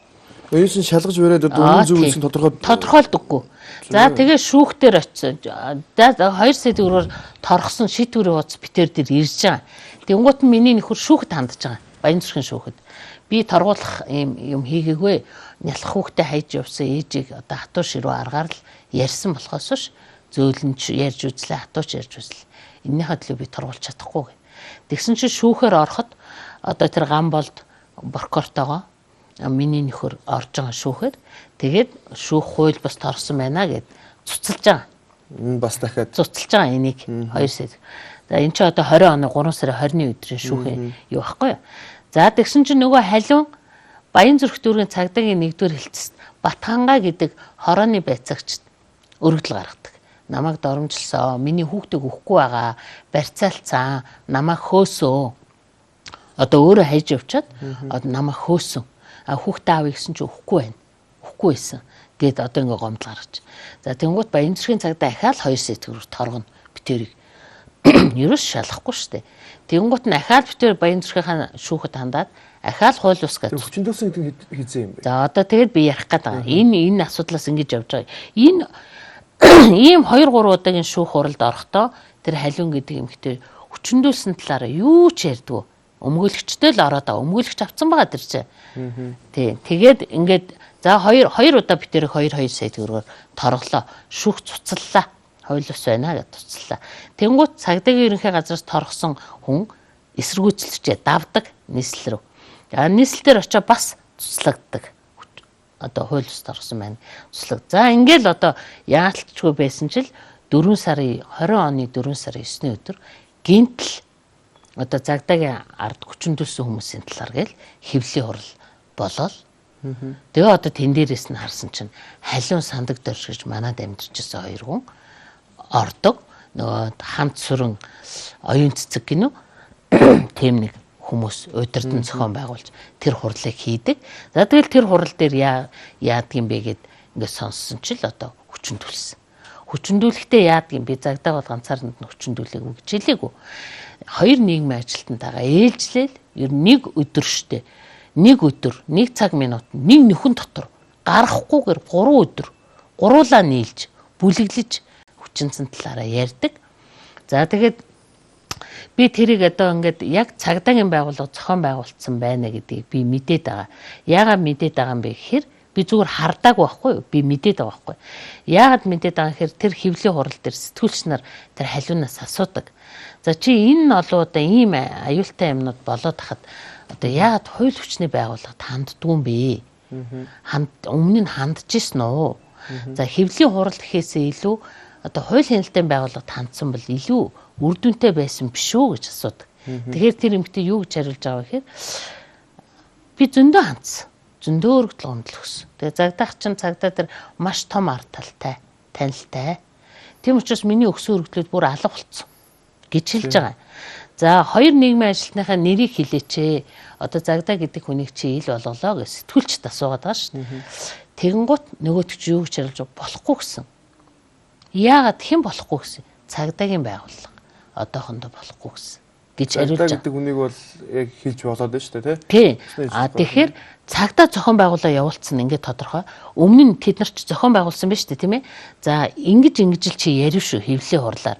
Энэс нь шалгаж бариад одоо үнэн зөв гэсэн тодорхойлдоггүй. За тэгээ шүүхтэр очив. 2 сая төгрөгөөр торгосон шийдвэрийн хуудас битэр дээр ирж байгаа. Тэнгуут нь миний нөхөр шүүхэд хандж байгаа. Баянзүрхийн шүүхэд. Би торгуулах юм хийгээгүй. Нялх хүүхдээ хайж явсан ээжийг одоо хатуу ширүү аргаар л ярьсан болохоос ш зөөлөнч ярьж үзлээ, хатууч ярьж үзлээ. Энийхээ төлөө би торгуулж чадахгүй. Тэгсэн чинь шүүхээр ороход одоо тэр Гамболд прокурортойгоо миний нөхөр орж байгаа шүүхээр тэгээд шүүх хууль бас торсон байна гэд цуцалж байгаа. Бас дахиад цуцалж байгаа энийг 2 сая. За энэ ч одоо 20 оны 3 сарын 20-ны өдрийн шүүхээ юу байхгүй юу. За тэгсэн чинь нөгөө халиун Баянзүрх дүүргийн цагдаагийн 1-р хэлцэст Батхангаа гэдэг хорооны байцаагчд өргөдөл гаргадаг. Намайг доромжилсан, миний хүүхдийг өгөхгүй байгаа, барьцаалцсан, намайг хөөсөө. Одоо өөрөө хайж явчаад намайг хөөсөн. Хүүхдээ авъя гэсэн чи өгөхгүй байна. Өгөхгүй байсан. Гэт одоо ингээ гомдол гаргаж. За тэнгуут Баянзүрхийн цагдаа ахаал 2 сая төгрөг торгоно битэрийг. Ерөөс шалахгүй штэ. Тэнгуут нь ахаал битэр Баянзүрхийн шүүхэд хандаад ахаал хууль ус гэж. Хүчнэтүүлсэн гэдэг хийзээ юм бэ. За одоо тэгээд би ярих гээд байгаа. Энэ асуудлаас ингэж явж байгаа. Энэ ийм 2-3 удаагийн шүүх хуралд орохдоо тэр халиун гэдэг эмэгтэй хүчнэтүүлсэн талаараа юу ч ярьдгүй. Өмгөөлөгчтэй л ороод байгаа. Өмгөөлөгч авцсан байгаа тэр чинь. Тий. Тэгээд ингээд за 2 удаа битэрийг 2 сая төгрөгөөр торглоо. Шүүх цуцаллаа. Хууль ус байна гэж цуцаллаа. Тэнгуут цагдаагийн ерөнхий газраас торгосон хүн эсэргүүцэлчээ давдаг нийслэл рүү. Нийслэл дээр очиж бас цуцлагддаг. Одоо хууль ус торгосон байна. Цуцлаг. За ингээл одоо яалтчгүй байсан чил 4 сарын 20 оны 4 сарын 9-ний өдөр гинтл одоо цагдаагийн ард хүчнэтүүлсэн хүмүүсийн талаар гээл хэвлэлийн хурал болоод тэгээ одоо тэн дээрээс нь харсан чинь халиун сандаг дөрж гэж манад амьдэрчсэн 2 хүн ордог. нөгөө хамт сүрэн оюун цэцэг гинүү тийм нэг хүмүүс удирдан зохион байгуулж тэр хурлыг хийдэг. За тэгэл тэр хурал дээр яадаг юм бэ гэд ингээд сонссон ч л одоо хүчндүүлсэн. Хүчндүүлэхдээ яадаг юм бэ? Загдаа бол ганцаард нь хүчндүүлээгүй гэж хэлээгүй. Хоёр нийгмийн ажилтнтайгаа ээлжлээл ер нэг өдөр штэ. Нэг өдөр, нэг цаг минут, нэг нөхөн дотор гарахгүйгээр 3 өдөр гуруулаа нийлж, бүлэглэж хүчинсэн талаараа ярьдаг. За тэгээд би тэрийг одоо ингээд яг цагдаагийн байгууллага зохион байгуулсан байна гэдгийг би мэдээд байгаа. Яагаад мэдээд байгаа юм бэ гэхээр би зүгээр хардаг байхгүй юу? Би мэдээд байгаа байхгүй. Яагаад мэдээд байгаа гэхээр тэр хэвлэлийн хурал дээр сэтгүүлч нар тэр халиунаас асуудаг. За чи энэ нь олоо одоо ийм аюултай юмнууд болоод хахад одоо яагаад хууль хүчний байгууллагад ханддгүй юм бэ? Өмнө нь хандж ирсэн үү? За хэвлэлийн хурал гэхээсээ илүү одоо хууль хяналтын байгууллагад хандсан бол илүү үр дүнтэй байсан биш үү гэж асуудаг. Тэгэхээр тэр эмэгтэй юу гэж хариулж байгаа вэ гэхээр би зөндөө хандсан. Зөндөө өргөдөл гомдол өгсөн. Тэгээ загдах чинь цагдаа тэр маш том ард талтай, танилтай. Тийм учраас миний өгсөн өргөдлүүд бүр алга болцсон гэж хэлж байгаа. За хоёр нийгмийн ажилтныхаа нэрийг хэлээч. Одоо загдаа гэдэг хүнийг чи ил болголоо гэж сэтгүүлчд асуугаад байгаа шүү дээ. Тэгэнгუთ нөгөөт чи юу гэж хариулж болохгүй гэсэн. Яагаад хэн болохгүй гэсэн? Цагдаагийн байгууллага одоохондоо болохгүй гэсэн гэж хариулж байгаа. Гэдэг үнийг бол яг хэлж болоод байна шүү дээ, тий. Тэгэхээр цагдаа зохион байгуулалт явуулсан ингээд тодорхой. Өмнө нь тэд нар ч зохион байгуулсан байна шүү дээ, тийм ээ. За ингэж л чи ярив шүү хэвлэлийн хурлаар.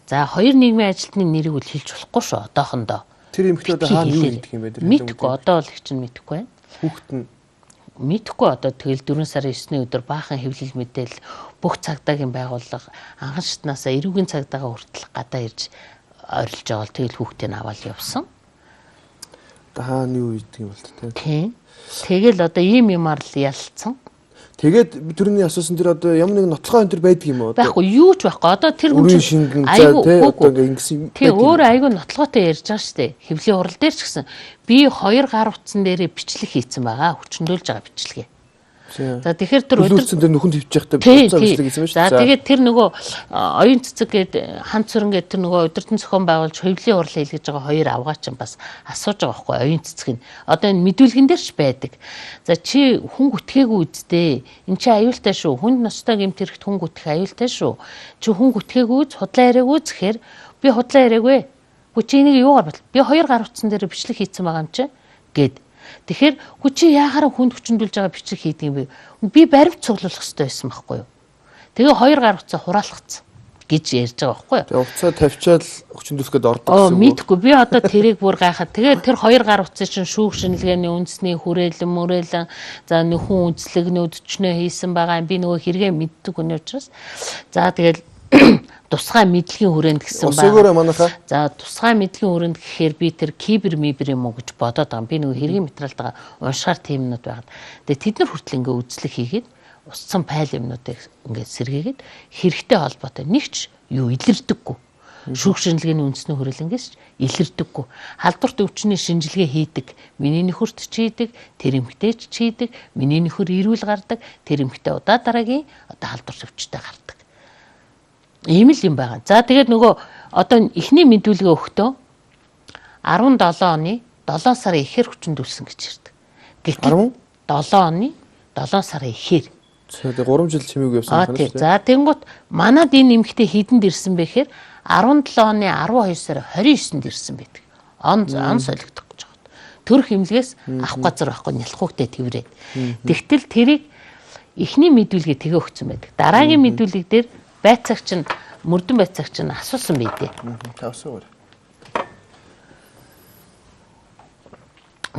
За хоёр нийгмийн ажилтны нэрийг үл хэлж болохгүй шүү одоохондоо. Тэр эмэгтэй одоо хаана юу гэдэг юм бэ? Мэдхгүй одоо л их чинь мэдхгүй байна. Хүүхэд нь мэдхгүй одоо тэгэл 4 сарын 9-ний өдөр баахан хэвлэл мэдээл бүх цагдаагийн байгууллага анхан шатнаасаа эрүүгийн цагдаагаа хүртэл гадаа ирж орилж байгаа л тэгэл хүүхдийг аваад явсан. Одоо хаана юу гэдэг юм бол тийм. Тэгэл одоо ийм юмар л ялцсан. Тэгээд төрний асуусан тэр одоо ямар нэг нотлохоо энэ төр байдаг юм уу? Байхгүй юу ч байхгүй. Одоо тэр хүн айгу одоо ингэсэн. Тий өөр айгу нотлохоотой ярьж байгаа шүү дээ. Хэвлэлийн хурал дээр ч гэсэн би 2 гар утсан дээрээ бичлэг хийцэн байгаа. Хүчндүүлж байгаа бичлэгээ. За тэгэхээр тэр өдөр дээр нөхөнд хөвчих байхдаа буцаа бичлэг хийсэн байна шүү. За тэгээд тэр нөгөө оюун цэцэг гээд хамт сүрэн гээд тэр нөгөө удирдан зохион байгуулж хэвлэлийн хурал хийлгэж байгаа 2 авгаа ч бас асууж байгаа байхгүй оюун цэцэг нь. Одоо энэ мэдүүлгэн дээр ч байдаг. За чи хүн гүтгээгүй үсттэй. Энд чи аюултай шүү. Хүнд ностой гэмт хэрэгт хүн гүтгэх аюултай шүү. Чи хүн гүтгээгүй худлаа яриаггүй зэхээр би худлаа яриаггүй. Гү чи энийг юугаар бат? Би 2 гар утсан дээр бичлэг хийцэн байгаа юм чи гээд. Тэгэхээр хүү чи яахаараа хүнд хүчндүүлж байгаа бичлэг хийдэг юм бэ? Би баримт цуглуулах хэрэгтэй байсан байхгүй юу? Тэгээ 2 гар утсаа хураалгацсан гэж ярьж байгаа байхгүй юу? Тэгээ утсаа тавьчаал хүчндүүлэх гээд ордог гэсэн үг. Мэдгүй би одоо тэрийг бүр гайхаад тэгээ тэр 2 гар утсаа чинь шүүх шинжилгээний үндэсний хүрээлэн за нөхөн үндэслэгнүүд өчнөө хийсэн байгаа юм. Би нөгөө хэрэгээ мэддэг хүний учраас за тэгэл тусгай мэдлэгийн хүрээнд гэсэн байна. За тусгай мэдлэгийн хүрээнд гэхээр би тэр кибер юм уу гэж бодоод байгаа. Би нөгөө хэргийн материалтаа уншихаар тийм юмнууд байгаад. Тэгээ тэд нар хүртэл ингээ үзлэг хийгээд усцсан файл юмнуудыг ингээ сэргээгээд хэрэгтэй холбоотой нэгч юу илэрдэггүй. Шүүх шинжилгээний үндэсний хүрээлэнгээс илэрдэггүй. Халдварт өвчний шинжилгээ хийдэг. Миний нөхөрт ч хийдэг, тэр эмэгтэйч ч хийдэг, миний нөхөр ирүүл гардаг, тэр эмэгтэй удаа дараагийн одоо халдварт өвчтэй гардаг. Ийм л юм байгаа. За тэгээд нөгөө одоо эхний мэдүүлгээ өгтөө 17 оны 7 сарын ихэр хүчндүүлсэн гэж ярьдаг. Гэтэл 7 оны 7 сарын ихэр. Тэгээд 3 жил чимээгүй явсан байна шүү дээ. За тэнгуут манад энэ эмэгтэй хідэнд ирсэн бэхээр 17 оны 12 сарын 29-нд ирсэн байдаг. Он солигдох гэж байгаа. Төрх эмнэлгээс авах газар байхгүй нялх хүүхдээ тэрврээд. Тэгтэл тэрийг эхний мэдүүлгээ тэгээ өгсөн байдаг. Дараагийн мэдүүлэг дээр байцаагч нь мөрдөн байцаагч нь асуусан байдээ. Тавсуугаар.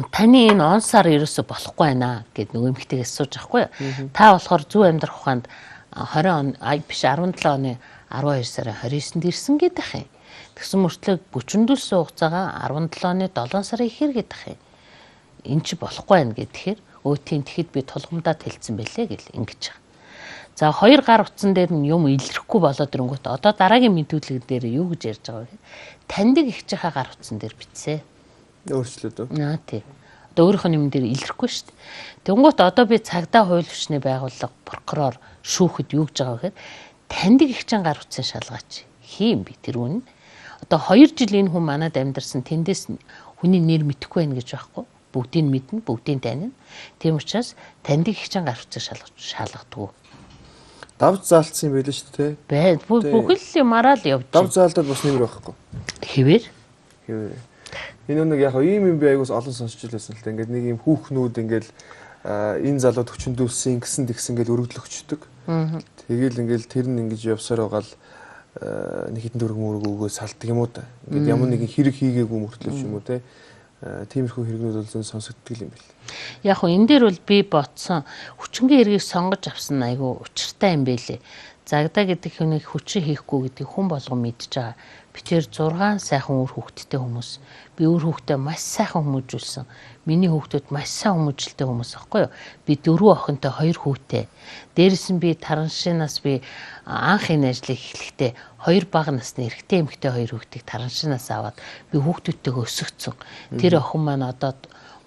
Таны энэ онсаар ерөөсө болохгүй байна гэд нөгөө эмэгтэйгээс асууж байхгүй юу? Та болохоор зөв амьдрах ухаанд 20 он биш 17 оны 12 сарын 29-нд ирсэн гэдэг юм. Тэгсэн мөртлөө бүчндүүлсэн хугацаагаа 17 оны 7 сарын ихэр гэдэг юм. Энд чи болохгүй байна гэхээр тийм тэгэхэд би тулгамдаа тэлцсэн байлээ гэл ингэж байгаа. За 2 гар утсан дээр нь юм илэрхгүй болоод ирэнгүүт одоо дараагийн мэдүүлэг дээр юу гэж ярьж байгаа вэ? Таньдаг ихчийнхаа гар утсан дээр бичсэ. Өөрчлөлт үү? Тийм. Одоо өөрийнх нь юм дээр илэрхгүй шүү дээ. Тэнгуут одоо би цагдаа хууль хүчний байгууллага, прокурор, шүүхэд юу гэж байгаа вэ гэхээр таньдаг ихчин гар утсан шалгаач хийм би тэр үнэ. Одоо 2 жил энэ хүн манад амьдарсан тэндээс хүний нэр мэдэхгүй байх гэж байхгүй. Бүгдийг мэднэ, бүгдийг танино. Тийм учраас таньдыг их чанга гарцаг шалгадаг. Давж заалтсан юм байл шүү дээ. Бай бүхэл мараал явж. Давж заалтад бас нэмэр байхгүй. Хэвээр. Энэ нэг яг ийм юм би аягаас олон сонсч илсэн л дээ. Ингээд нэг юм хүүхнүүд ингээд энэ залууд хүчндүүлсэн гисэн тэгсэн ингээд өргөдлөгчдөг. Тэгээл ингээд тэр нь ингэж явсаар байгаа л нэг хитэн дөрөг мөрөг өгөө салдаг юм уу та. Ингээд ямар нэгэн хэрэг хийгээгүй мөртлөө ч юм уу те. Тиймэрхүү хэрэгнүүд бол зэн сонсогддог юм бэл. Яг хөө энэ дээр бол би бодсон хүчингийн эргийг сонгож авсан айгу учиртай юм бэлээ. Загдаа гэдэг хүнийг хүчин хийхгүй гэдэг хүн болгон мэдж байгаа. Би тэр 6 сайхан үр хүүхэдтэй хүмүүс. Би үр хүүхдээ маш сайхан хүмүүжүүлсэн. Миний хүүхдүүд маш сайн хүмүүжлтэй хүмүүс аахгүй юу? Би 4 охинтой 2 хүүтэй. Дээрээс нь би тараншинаас би анхын ажлыг эхлэхдээ 2 бага насны эрэгтэй эмэгтэй 2 хүүхдийг тараншинаас аваад би хүүхдүүдтэйгээ өсгөцсөн. Тэр охин маань одоо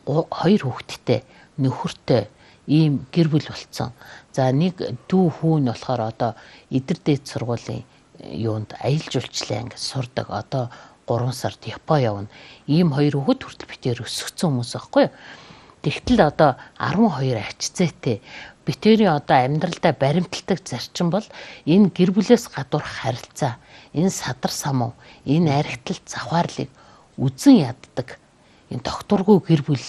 2 хүүхэдтэй, нөхөртэй ийм гэр бүл болцсон. За нэг дүү хүү нь болохоор одоо эдэр дээд сургуулийн юунд аялал жуулчлалын ангид сурдаг. Одоо 3 сард Япон явна. Ийм 2 хүүхэд хүртэл битээр өсгсөн хүмүүс байхгүй юу? Тэгтэл одоо 12 ачцээтэй битэрийн одоо амьдралдаа баримталдаг зарчим бол энэ гэр бүлээс гадуурх харилцаа, энэ садар самуу, энэ архитал завхаарлыг үзэн яддаг. Энэ докторгүй гэр бүл,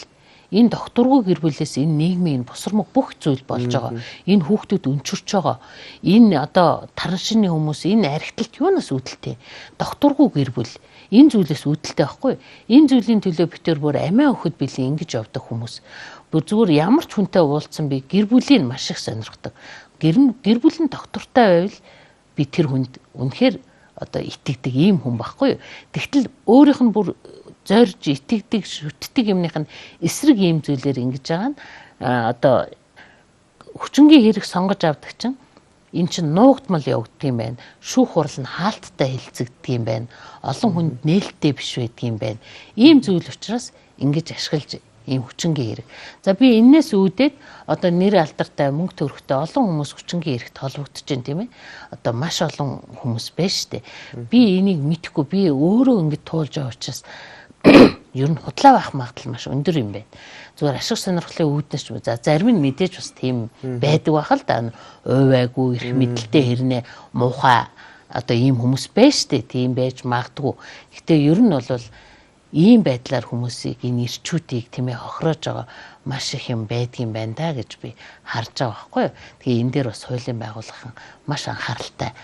энэ докторгүй гэр бүлээс энэ нийгмийн босромог бүх зүйл болж байгаа. Энэ хүүхдүүд өнчөрч байгаа. Энэ одоо тараншины хүмүүс энэ архиталт юунаас үүдэлтэй? Докторгүй гэр бүл энэ зүйлээс үүдэлтэй байхгүй. Энэ зүйлийн төлөө битэр бүр амиа өгөхөд билээ ингэж явдаг хүмүүс. Бүр зүгээр ямар ч хүнтэй уулзсан би гэр бүлийг маш их сонирхдаг. Гэр бүл нь доктортой байвал би тэр хүнд үнэхээр одоо итгэдэг ийм хүн байхгүй юу? Тэгтэл өөрийнх нь бүр зорж итгэдэг, шүтдэг юмных нь эсрэг ийм зүйлээр ингэж байгаа нь одоо хүчингийн хэрэг сонгож авдаг чинь эн чинь нуугдмал явагддаг юм байна. Шүүх хурал нь хаалттай хилцэгддэг юм байна. Олон хүнд нээлттэй биш байдаг юм байна. Ийм зүйл учраас ингэж ашиглаж ийм хүчингийн хэрэг. За би энээс үүдээд одоо нэр алдартай мөнгө төрхтэй олон хүмүүс хүчингийн хэрэгт холбогдож байна тийм ээ. Одоо маш олон хүмүүс байна шүү дээ. Би энийг мэдэхгүй би өөрөө ингэж туулж байгаа учраас ер нь худлаа байх магадлал маш өндөр юм байна. Зүгээр ашиг сонирхлын үүднээс ч за зарим нь мэдээж бас тийм байдаг байх л да. Уйвайгүй их мэдлэлтэй хэрнээ муухай одоо ийм хүмүүс байна штэ. Тийм байж магадгүй. Гэтэ ер нь бол ийм байдлаар хүмүүсийг энэ ирчүүдийг тийм ээ хохироож байгаа маш их юм байдгийн байна да гэж би харж байгаа байхгүй юу. Тэгээ энэ дээр бас хуулийн байгууллагын маш анхааралтай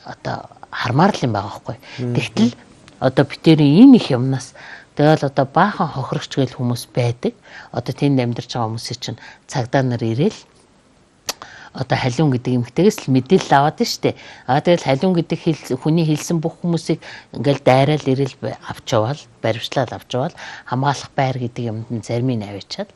одоо хармаар л юм байгаа байхгүй. Тэгтэл одоо битэрийн энэ их юмнаас тэгэл одоо баахан хохирогч гэл хүмүүс байдаг. Одоо тэнд амьдарч байгаа хүмүүсийн чинь цагдаа нар ирээл одоо халиун гэдэг эмгтээс л мэдээлэл аваад штэ. Тэгэл халиун гэдэг хүний хэлсэн бүх хүмүүсийг ингээл дайраал ирээл авч яваал, баримтлал авч яваал, хамгаалах байр гэдэг юмд нь зармын авчиад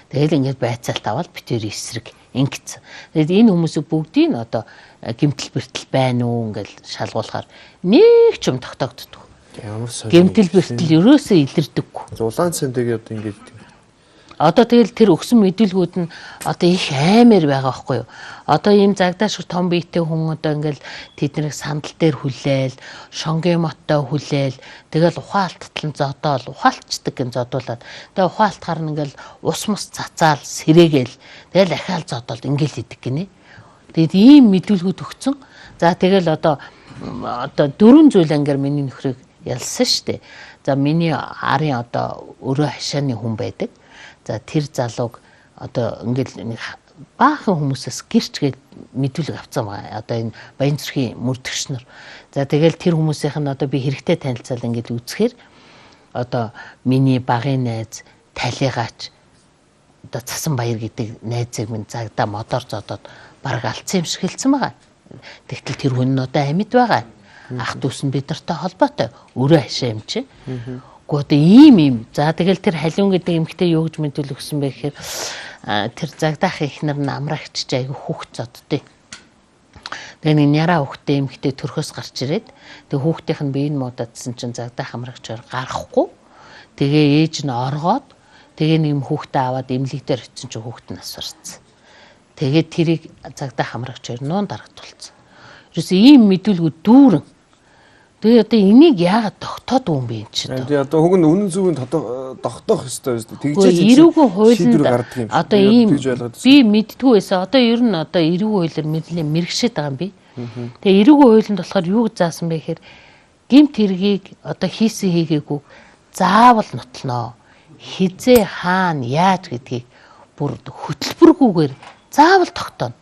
тэгэл ингээд байцаалт аваад битэр эсрэг ингэц. Тэгэд энэ хүмүүсийг бүгдийг нь одоо гэмтэл бэртэл байна уу ингээл шалгуулахаар нэг ч юм тогтоогддог. Ямар сонир. Гэмтэл бэртэл ерөөсөө илэрдэггүй. Улаан цэнтэйг одоо ингэж одоо тэгэл тэр өгсөн мэдээлгүүд нь одоо их аймаар байгаа байхгүй юу. Одоо ийм загдаа шиг том биетэй хүн одоо ингээл тэднийг сандал дээр хүлээл, шонгийн моттой хүлээл, тэгэл ухаалттлан зодоол, ухаалтчдаг гэн зодуулаад. Тэгээ ухаалтахаар нь ингээл ус мус цацаал, сэрээгээл, тэгэл ахаал зодоол ингээл идэг гинэ. Тэгэд ийм мэдээлгүүд өгсөн. За тэгэл одоо 4 зүйл ангиар миний нөхрийг ялсан штэ. За миний арын одоо өрөө хашааны хүн байдаг. За тэр залууг одоо ингээл нэг баахан хүмүүсээс гэрчгээд мэдүүлэг авцсан байгаа. Одоо энэ Баянзүрхийн мөрдөгч нар. За тэгэл тэр хүмүүсийнх нь одоо би хэрэгтэй танилцал ингээд үзэхээр одоо миний багын найз талигаач одоо Цасан Баяр гэдэг найзыг минь загдаа модоор зодоод бараг алдсан юм шиг хэлсэн байгаа. Тэгтэл тэр хүн нь одоо амьд байгаа. Ах дүүс нь бид нартай холбоотой. Өрөө хашаа юм чи. Одоо ийм. За тэгэл тэр халиун гэдэг эмэгтэй юу гэж мэдүүл өгсөн бэ гэхээр тэр загдаах ихнэр нь амрагч айгу хүүхд зоддтой. Тэгээ нэг няраа хүүхдтэй эмэгтэй төрхөөс гарч ирээд тэгээ хүүхдийнх нь биеийн муудадсан чинь загдаах амрагчаар гарахгүй. Тэгээ ээж нь оргоод тэгээ нэг хүүхдээ аваад эмнэлэг дээр очисон чинь хүүхд нь нас барцсан. Тэгээ тэрийг загдаах амрагчаар нуун дарагдулсан. Ерөөс ийм мэдүүлгүүд дүүрэн Тэгээ одоо энийг яагаад тогтоод юм бэ энэ чинь? Тэгээ одоо уг нь үнэн зөвийн тогтоох ёстой биз дээ. Тэгжээж эрүүгийн хуулинд одоо ийм би мэддгүй байсан. Одоо ер нь одоо эрүүгийн хуулиар мэдлээ мэрэгшээд байгаа юм би. Тэгээ эрүүгийн хуулинд болохоор юу гэж заасан бэ гэхээр гэмт хэргийг одоо хийсэн хийгээгүй заавал нотлноо. Хизээ хаана яаж гэдгийг бүр хөтөлбөргүйгээр заавал тогтооно.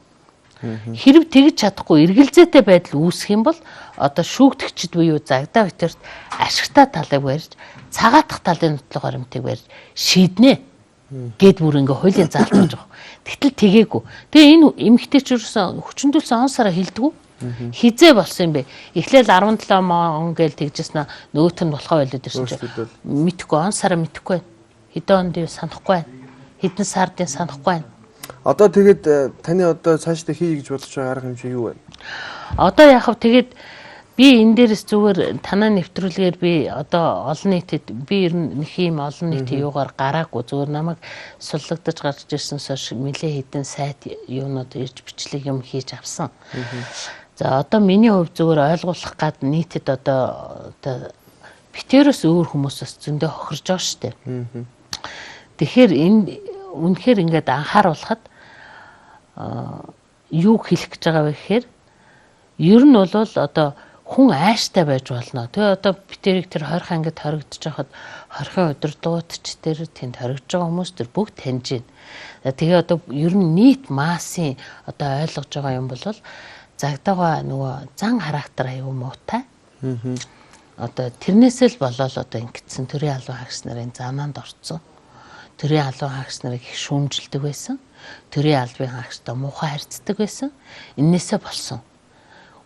Хэрэг тэгж чадахгүй эргэлзээтэй байдал үүсэх юм бол одоо шүүгдэгчд буюу загдаа битэрт ашигтай талыг барьж цагаатах талын нотлох баримтыг барьж шийднэ гэд бүр ингээ хуулийн заалтаж байгаа. Тэгтэл тэгээгүй. Тэгээ энэ эмэгтэй ч юусэн хүчндүүлсэн он сараа хилдэггүй. Хизээ болсон юм бэ? Эхлээл 17 мон гээл тэгжсэн нөгөөт нь болохоо байлаад ирсэн чинь мэдхгүй он сараа мэдхгүй. Хэдэн онд санахгүй байна. Хэдэн сардын санахгүй байна. Одоо тэгээд таны одоо цаашдаа хий гэж бодож байгаа арга хэмжээ юу вэ? Одоо яг хав тэгээд би энэ дээрээс зүгээр танаа нэвтрүүлгээр би одоо олон нийтэд би ер нь нэг юм олон нийтийн юугаар гараагүй зүгээр намайг суллагдаж гарч ирсэнээс нэлээ хэдэн сайт юунууд ирж бичлэг юм хийж авсан. За одоо миний хувьд зүгээр ойлгуулах гад нийтэд одоо битээрээс өөр хүмүүсээс зөндөө хохирж байгаа шүү дээ. Тэгэхээр энэ үнэхээр ингээд анхааруулхад юу хэлэх гэж байгаа вэ гэхээр ер нь бол одоо хүн айштай байж болно. Тэгээ одоо битэрийг тэр 20 ангид хоригдож байхад 20-ын удирдлагуудч тэр тэнд хоригдож байгаа хүмүүс тэр бүгд таньж байна. Тэгээ одоо ер нь нийт массын одоо ойлгож байгаа юм бол загдаагаа нөгөө зан характер аюу муутай. Одоо тэрнээсээ л болоод одоо ингэсэн төрийн албан хаагч нарын занаанд орцсон. Төрийн албан хаагч нарыг их шүүмжилдэг байсан. Төрийн албан хаагчтай муухай харьцдаг байсан. Иннээсээ болсон.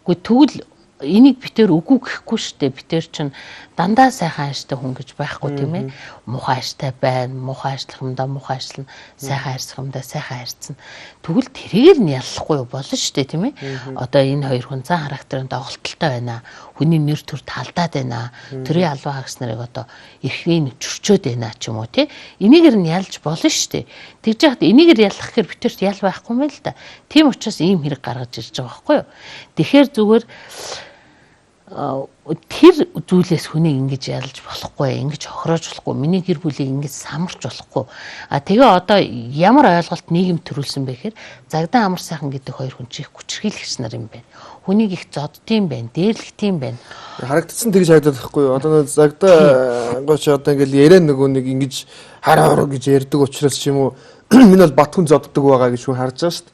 Гэхдээ тэгвэл энийг битээр үгүй гэхгүй шүү дээ. Битээр чинь дандаа сайхан ааштай хүн гэж байхгүй тийм ээ. Муухай ааштай байна. Муухай ажиллах юмдаа муухай ажиллана. Сайхан харьцах юмдаа сайхан харьцана. Тэгвэл тэрийг нь яллахгүй болно шүү дээ тийм ээ. Одоо энэ хоёр хүн зан характерын доголдолтой байна. Хүний нэр төр талдаад байна. Төрийн албан хаагч нарыг одоо эрхийн чөрчөөд байна ч юм уу тий. Энийгээр нь ялж болно шүү дээ. Тэгж яхад энийгээр яллах гэхээр битэрт ял байхгүй юм байл та. Тийм учраас ийм хэрэг гаргаж ирж байгаа байхгүй юу. Тэгэхээр зүгээр тэр зүйлээс хүнийг ингэж ялж болохгүй, ингэж хохироож болохгүй, миний гэр бүлийг ингэж самарч болохгүй. Тэгээ одоо ямар ойлголт нийгэм төрүүлсэн бэ гэхээр загдаа амар сайхан гэдэг хоёр хүн чих хүчрхийлэгч нар юм байна. Хүнийг их зоддсон байна, дээрлэгтийн байна. Харагдсан тэгж хайдаад байхгүй юу? Одоо загдаа гоч одоо ингээл яриа нөгөө нэг ингэж хараа гэж ярьдаг учраас ч юм уу энэ бол бат хүн зодддаг байгаа гэж хүн харж байгаа шүү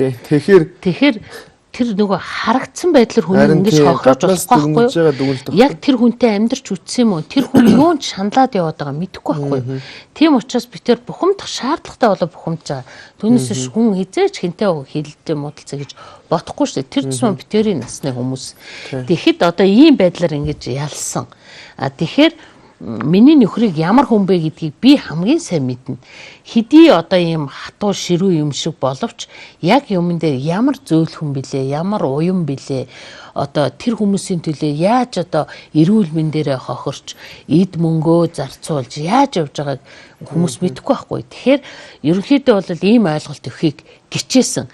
дээ. Тэгэхээр тэр нөгөө харагдсан байдлаар хүн ингэж хохирож болохгүй байхгүй юу? Яг тэр хүнтэй амьдарч үтсэн юм уу? Тэр хүн юунд шаналаад яваад байгаа мэдэхгүй байхгүй юу? Тийм учраас би тэр бухимдах шаардлагатай болоо бухимдж байгаа. Түүнээс хүн хизээч хинтээ хилдэ муудалцаа гэж бодохгүй шүү дээ. Тэр чинь битэрийн насны хүмүүс. Тэгэхэд одоо ийм байдлаар ингэж ялсан. Тэгэхээр миний нөхрийг ямар хүн бэ гэдгийг би хамгийн сайн мэднэ. Хэдий одоо ийм хатуу ширүү юм шиг боловч яг юмн дээр ямар зөөлхөн билээ, ямар уян билээ, одоо тэр хүмүүсийн төлөө яаж одоо эрүүл мэндээрээ хохирч, эд мөнгөө зарцуулж яаж явж байгааг хүмүүс мэдэхгүй байхгүй. Тэгэхээр ерөнхийдөө бол ийм ойлголт өгөхийг гिचээсэн.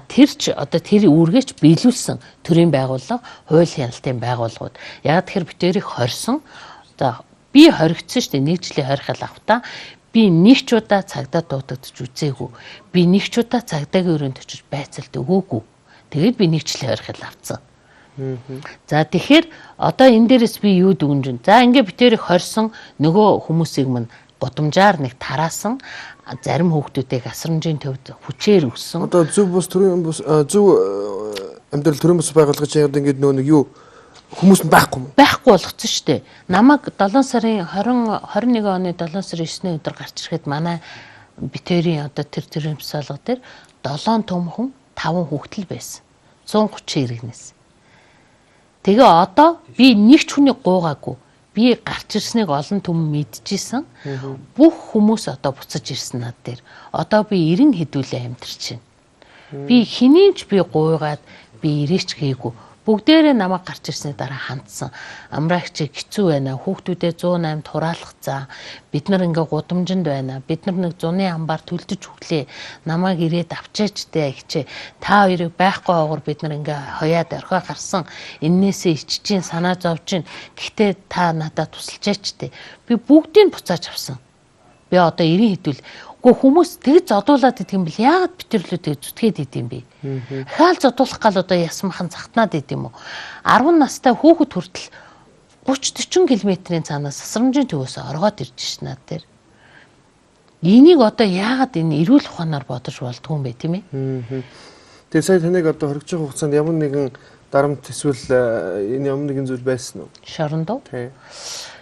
Тэр ч одоо тэр үүргээч биелүүлсэн төрийн байгууллага, хууль хяналтын байгууллагууд. Яг тэр битэрийг хорсон. За би хоригдсон шүү дээ. Нэг жилийн хорихол авахта би нэг ч удаа цагдаа дуудагдж үзээгүй. Би нэг ч удаа цагдаагийн өрөөнд очиж байцаалт өгөөгүй. Тэгээд би нэг жилийн хорихол авцсан. За тэгэхээр одоо энэ дээрээс би юу дүгнэж байна? За ингээ битэрийг хорсон нөгөө хүмүүсийг мань гудамжаар нэг тараасан зарим хүүхдүүдийг асрамжийн төвд хүчээр өссөн. Одоо зөв бус төрийн бус зөв амьдрал төрийн бус байгуулгаж яагаад ингэ нөгөө нэг юу хүмүүс нь байхгүй юм. Байхгүй болгоцсон шүү дээ. Намайг 7 сарын 21 оны 7 сарын 9-ний өдөр гарч ирэхэд манай битэрийн одоо тэр төрөмсөлгө дээр 7 том хүн 5 хүүхдэл байсан. 130 иргэнээс. Тэгээ одоо би нэг ч хүнийг гуугаагүй. Би гарч ирснийг олон түмэн мэдчихсэн. Бүх хүмүүс одоо буцаж ирсэн над дээр. Одоо би 90 хэдүүлээ амьдарч байна. Би хэнийг ч би гуйгаад би ирээч гээгүй. бүгдээрээ намайг гарч ирсний дараа хандсан. Амраагч хэцүү байна. Хүүхдүүдээ 108 тураалах за. Бид нар ингээ гудамжинд байна. Бид нар нэг зуны амбаар төлдөж өглөө. Намайг ирээд авчаач дээ хичээ. Та хоёрыг байхгүй уугаар бид нар ингээ хояад орхио гарсан. Иннээсээ иччихин санаа зовж гин. Гэхдээ та надад тусалчаач дээ. Би бүгдийг буцааж авсан. Би одоо 90 хэдүүл. Гэхдээ хүмүүс тэгж зодуулаад идэх юм бэл яагаад битэрлүү тэгж зүтгээд идэм бэ? Хаал зодуулах гал одоо ясмахан захтнаад идэм үү? 10 настай хүүхэд хүртэл 30-40 км-ийн цаанаас сасрамжийн төвөөс оргоод ирж шин над дээр. Энийг одоо яагаад энэ эрүүл ухаанаар бодож болдгоо юм бэ тийм ээ? Тэгээ сая таныг одоо хоригдох хугацаанд ямар нэгэн дарамт эсвэл энэ ямар нэгэн зүйл байсан уу? Шоронд уу? Тий.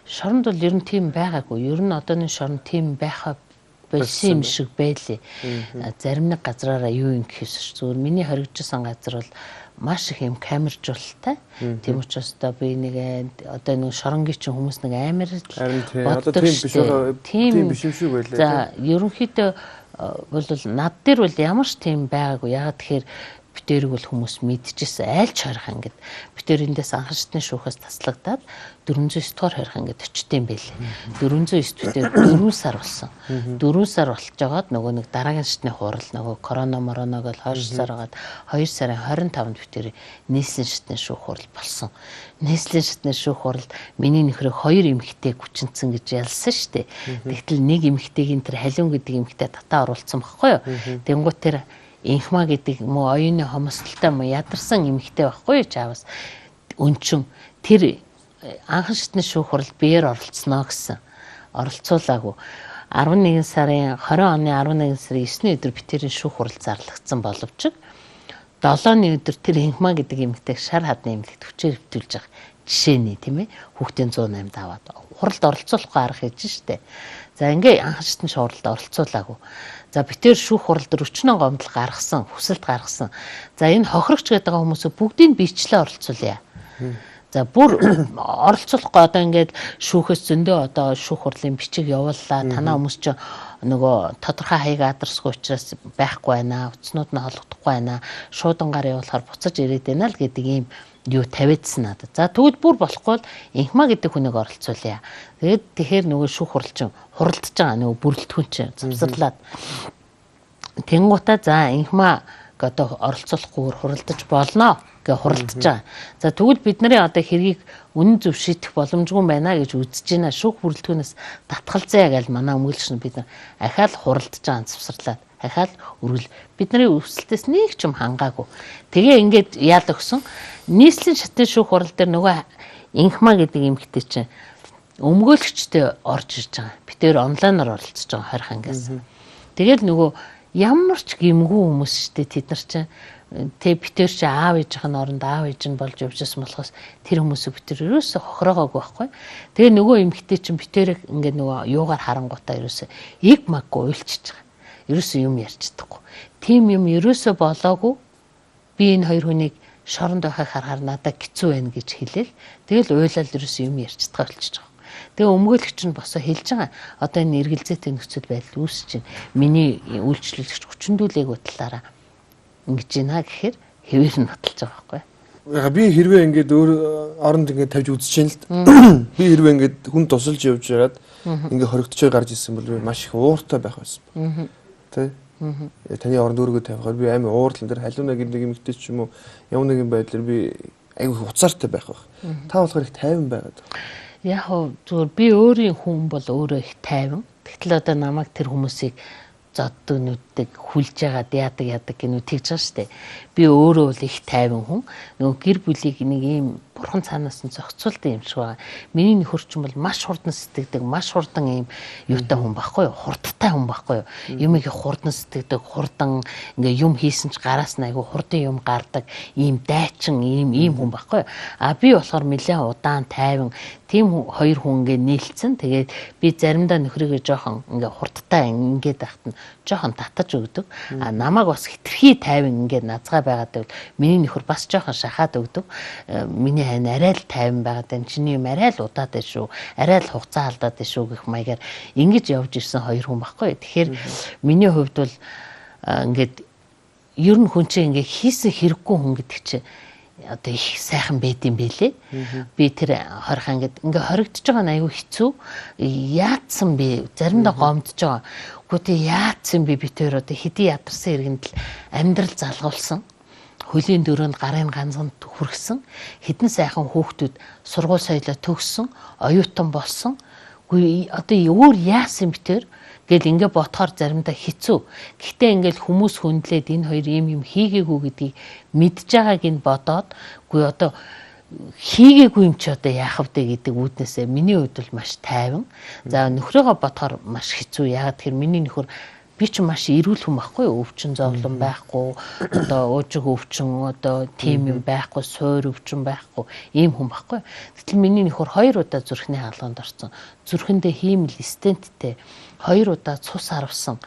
Шоронд бол ер нь тийм байгаагүй. Ер нь одооны шоронд тийм байхаа болсон юм шиг байлээ. Зарим нэг газраараа юу юм гэхээс зүгээр миний хоригдсан газар бол маш их юм камержуулалтай. Тийм учраас одоо би нэг одоо нэг шоронгийн чинь хүмүүс нэг амар л одоо тийм биш юм шиг байлаа. За ерөнхийдөө бол над дээр бол ямар ч тийм байгаагүй. Яагаад тэгэхээр битэрийг бол хүмүүс мэдчихсэн айлч харах ингээд битэр эндээс анхан шатны шүүхээс таслагдаад 409 дугаар харих ингээд очтсон байлээ. 409 битэр 4 сар болсон. 4 сар болж байгаад нөгөө нэг дараагийн шатны хурал нөгөө коронавироног л хойшлсаар хагаад 2 сарын 25-нд битэр нийслэлийн шатны шүүх хурал болсон. Нийслэлийн шатны шүүх хуралд миний нөхрийг 2 эмэгтэй гүчинцэн гэж ялсан шүү дээ. Тэгтэл нэг эмэгтэйгийн тэр халиун гэдэг эмэгтэй татаа оруулсан баггүй юу? Тэнгуут тэр инхма гэдэг мө оюуны хомсдолтой мө ядарсан эмэгтэй байхгүй юу чаавас өнчин тэр анхан шатны шүүх хурал биеэр оролцсноо гэсэн оролцуулаагүй 11 сарын 20 оны 11 сарын 9-ний өдөр битэрийн шүүх хурал зарлагдсан боловч 7-ны өдөр тэр инхма гэдэг эмэгтэйг шар хадны эмнэлэгт хүчээр хөвтүүлж байгаа жишээний тийм ээ хүүхдийн 108 даваад хуралд оролцуулахгүй арга хийж штэ. За ингээ анхан шатны шууралд оролцуулаагүй. За битэр шүүх хуралд 40 гомдол гаргасан, хүсэлт гаргасан. За энэ хохирогч гэдэг хүмүүсийг бүгдийг бичлээ оролцуулъя. За бүр оролцуулахгүй одоо ингээд шүүхээс зөндөө одоо шүүх хурлын бичиг явууллаа. Танаа хүмүүс ч нөгөө тодорхой хаяг адресгүй учраас байхгүй байна. Утаснууд нь холбогдохгүй байна. Шуудангаар явуулахаар буцаж ирээд байна л гэдэг ийм юу тавиадсан надад. За тэгвэл бүр болохгүй л инхма гэдэг хүнийг оролцуулъя. Тэгэхээр нөгөө шүүх хуралчин хуралдаж байгаа нөгөө бүрэлдэхүүн чинь завсарлаад тэнгуутаа за инхма одоо оролцуулахгүйгээр хуралдаж болно гэж хуралдаж байгаа. За тэгвэл бидний одоо хэргийг үнэн зөв шийдэх боломжгүй байна гэж үзэж байна. Шүүх бүрэлдэхүүнээс татгалзаа гэж манай өмгөөлөгч нь бид ахаал хуралдаж байгаа завсарлаад ахаал өргөл бидний өсөлтөөс нэг ч юм хангаагүй. Тэгээ ингээд яал өгсөн. Нийслэлийн шатны шүүх хурал дээр нөгөө инхма гэдэг эмэгтэй чинь өмгөөлөгчтэй орж ирж байгаа. Би тэр онлайнаар оролцож байгаа 20 ангиас. Тэгэл нөгөө ямар ч гимгүү хүмүүс штэ тэд нар чинь тэг битэр чи аав ээжийн оронд аав ээж нь болж явжсэн болохоос тэр хүмүүсийг битэр ерөөсө хохроогоогүй байхгүй. Тэгээ нөгөө эмэгтэй чинь битэрийг ингээд нөгөө юугаар харангуудаа ерөөсө иг маггүй уйлчиж байгаа. Ерөөсө юм ярьж чадахгүй. Тим юм ерөөсө болоогүй. Би энэ хоёр хүнийг шоронд байхыг харахаар надад хэцүү байна гэж хэлээл. Тэгэл уйлал ерөөсө юм ярьж чадгаа болчихж байгаа. Тэгээ өмгөөлөгч нь босоо хэлж байгаа. Одоо энэ эргэлзээтэй нөхцөл байдал үүсэж байна. Миний үйлчлүүлэгч хүчндүүлээгүү талаараа ингэж байна гэхээр хэвээр нь баталж байгаа байхгүй. Би хэрвээ ингээд өөр оронд ингээд тавьж үзэж байна л би хэрвээ ингээд хүн тусалж явж байгаад ингээд хоригдчихой гарч ирсэн бол би маш их ууртай байх байсан. Тэ? Таны оронд өөргөө тавихаар би амар уурлан тэр халиуна гэдэг нэг эмэгтэй ч юм уу ямар нэгэн байдлаар би айгүй уцаартай байх байх. Та болохоор их тайван байгаад. Яг зүгээр би өөрийн хүн бол өөрөө их тайван. Тэгтэл одоо намайг тэр хүмүүсийг зоддог нүддэг хүлж яагаад яадаг гэнүү тэгж байгаа штэ. Би өөрөө бол их тайван хүн. Нөгөө гэр бүлийг нэг ийм бурхан цаанаас нь зохицуулдаг юм шиг байгаа. Миний нөхөр ч юм бол маш хурдан сэтгэдэг, маш хурдан ийм юутай хүн байхгүй юу? Хурдтай хүн байхгүй юу? Юмыг хурдан сэтгэдэг, хурдан ингээ юм хийсэн ч гараас нь айгүй хурдан юм гардаг, ийм дайчин, ийм хүн байхгүй юу? А би болохоор нэлээд удаан тайван тийм хоёр хүн ингээ нийлцэн. Тэгээд би заримдаа нөхрийгөө жоохон ингээ хурдтай ингээд байхад нь жоохон татаж өгдөг. А намайг бас хитрхи тайван ингээд назгаа байгаад байвал миний нөхөр бас жоохон шахаад өгдөг. Миний хань арай л тайван байгаад байна. Чиний юм арай л удаад байна шүү. Арай л хугацаа алдаад байна шүү гэх маягаар ингэж явж ирсэн хоёр хүн баггүй. Тэгэхээр миний хувьд бол ингээд ер нь хүн чинь ингээ хийсэн хэрэггүй хүн гэдэг чинь одоо их сайхан байд юм бэлээ. Би тэр хорих ингээ хоригдож байгаа нь аюу хэцүү. Яатсан би заримдаа гомдож байгаа. Үгүй тий яатсан би тэр одоо хэдий ядарсан иргэнд л амьдрал залгуулсан. Хөлийн дөрөнд гарын ганцанд хүргэсэн. Хэдэн сайхан хүүхдүүд сургууль соёлоо төгссөн, оюутан болсон. Үгүй одоо өөр яасан би тэр гэл ингээ бодохоор заримдаа хэцүү. Гэхдээ ингээл хүмүүс хүндлээд энэ хоёр юм хийгээгүй гэдгийг мэдж байгааг нь бодоод үгүй одоо хийгээгүй юм чи одоо яах вэ гэдэг үүднээсээ миний хувьд бол маш тайван. За нөхрөөгөө бодохоор маш хэцүү. Яагаад тэгэхээр миний нөхөр би ч маш эрүүл хүн байхгүй, өвчин зовлон байхгүй, одоо уужиг өвчин, одоо тийм юм байхгүй, суур өвчин байхгүй, ийм хүн байхгүй. Гэтэл миний нөхөр 2 удаа зүрхний хаалганд орсон. Зүрхэндээ хиймэл стенттэй 2 удаа цус харвсан.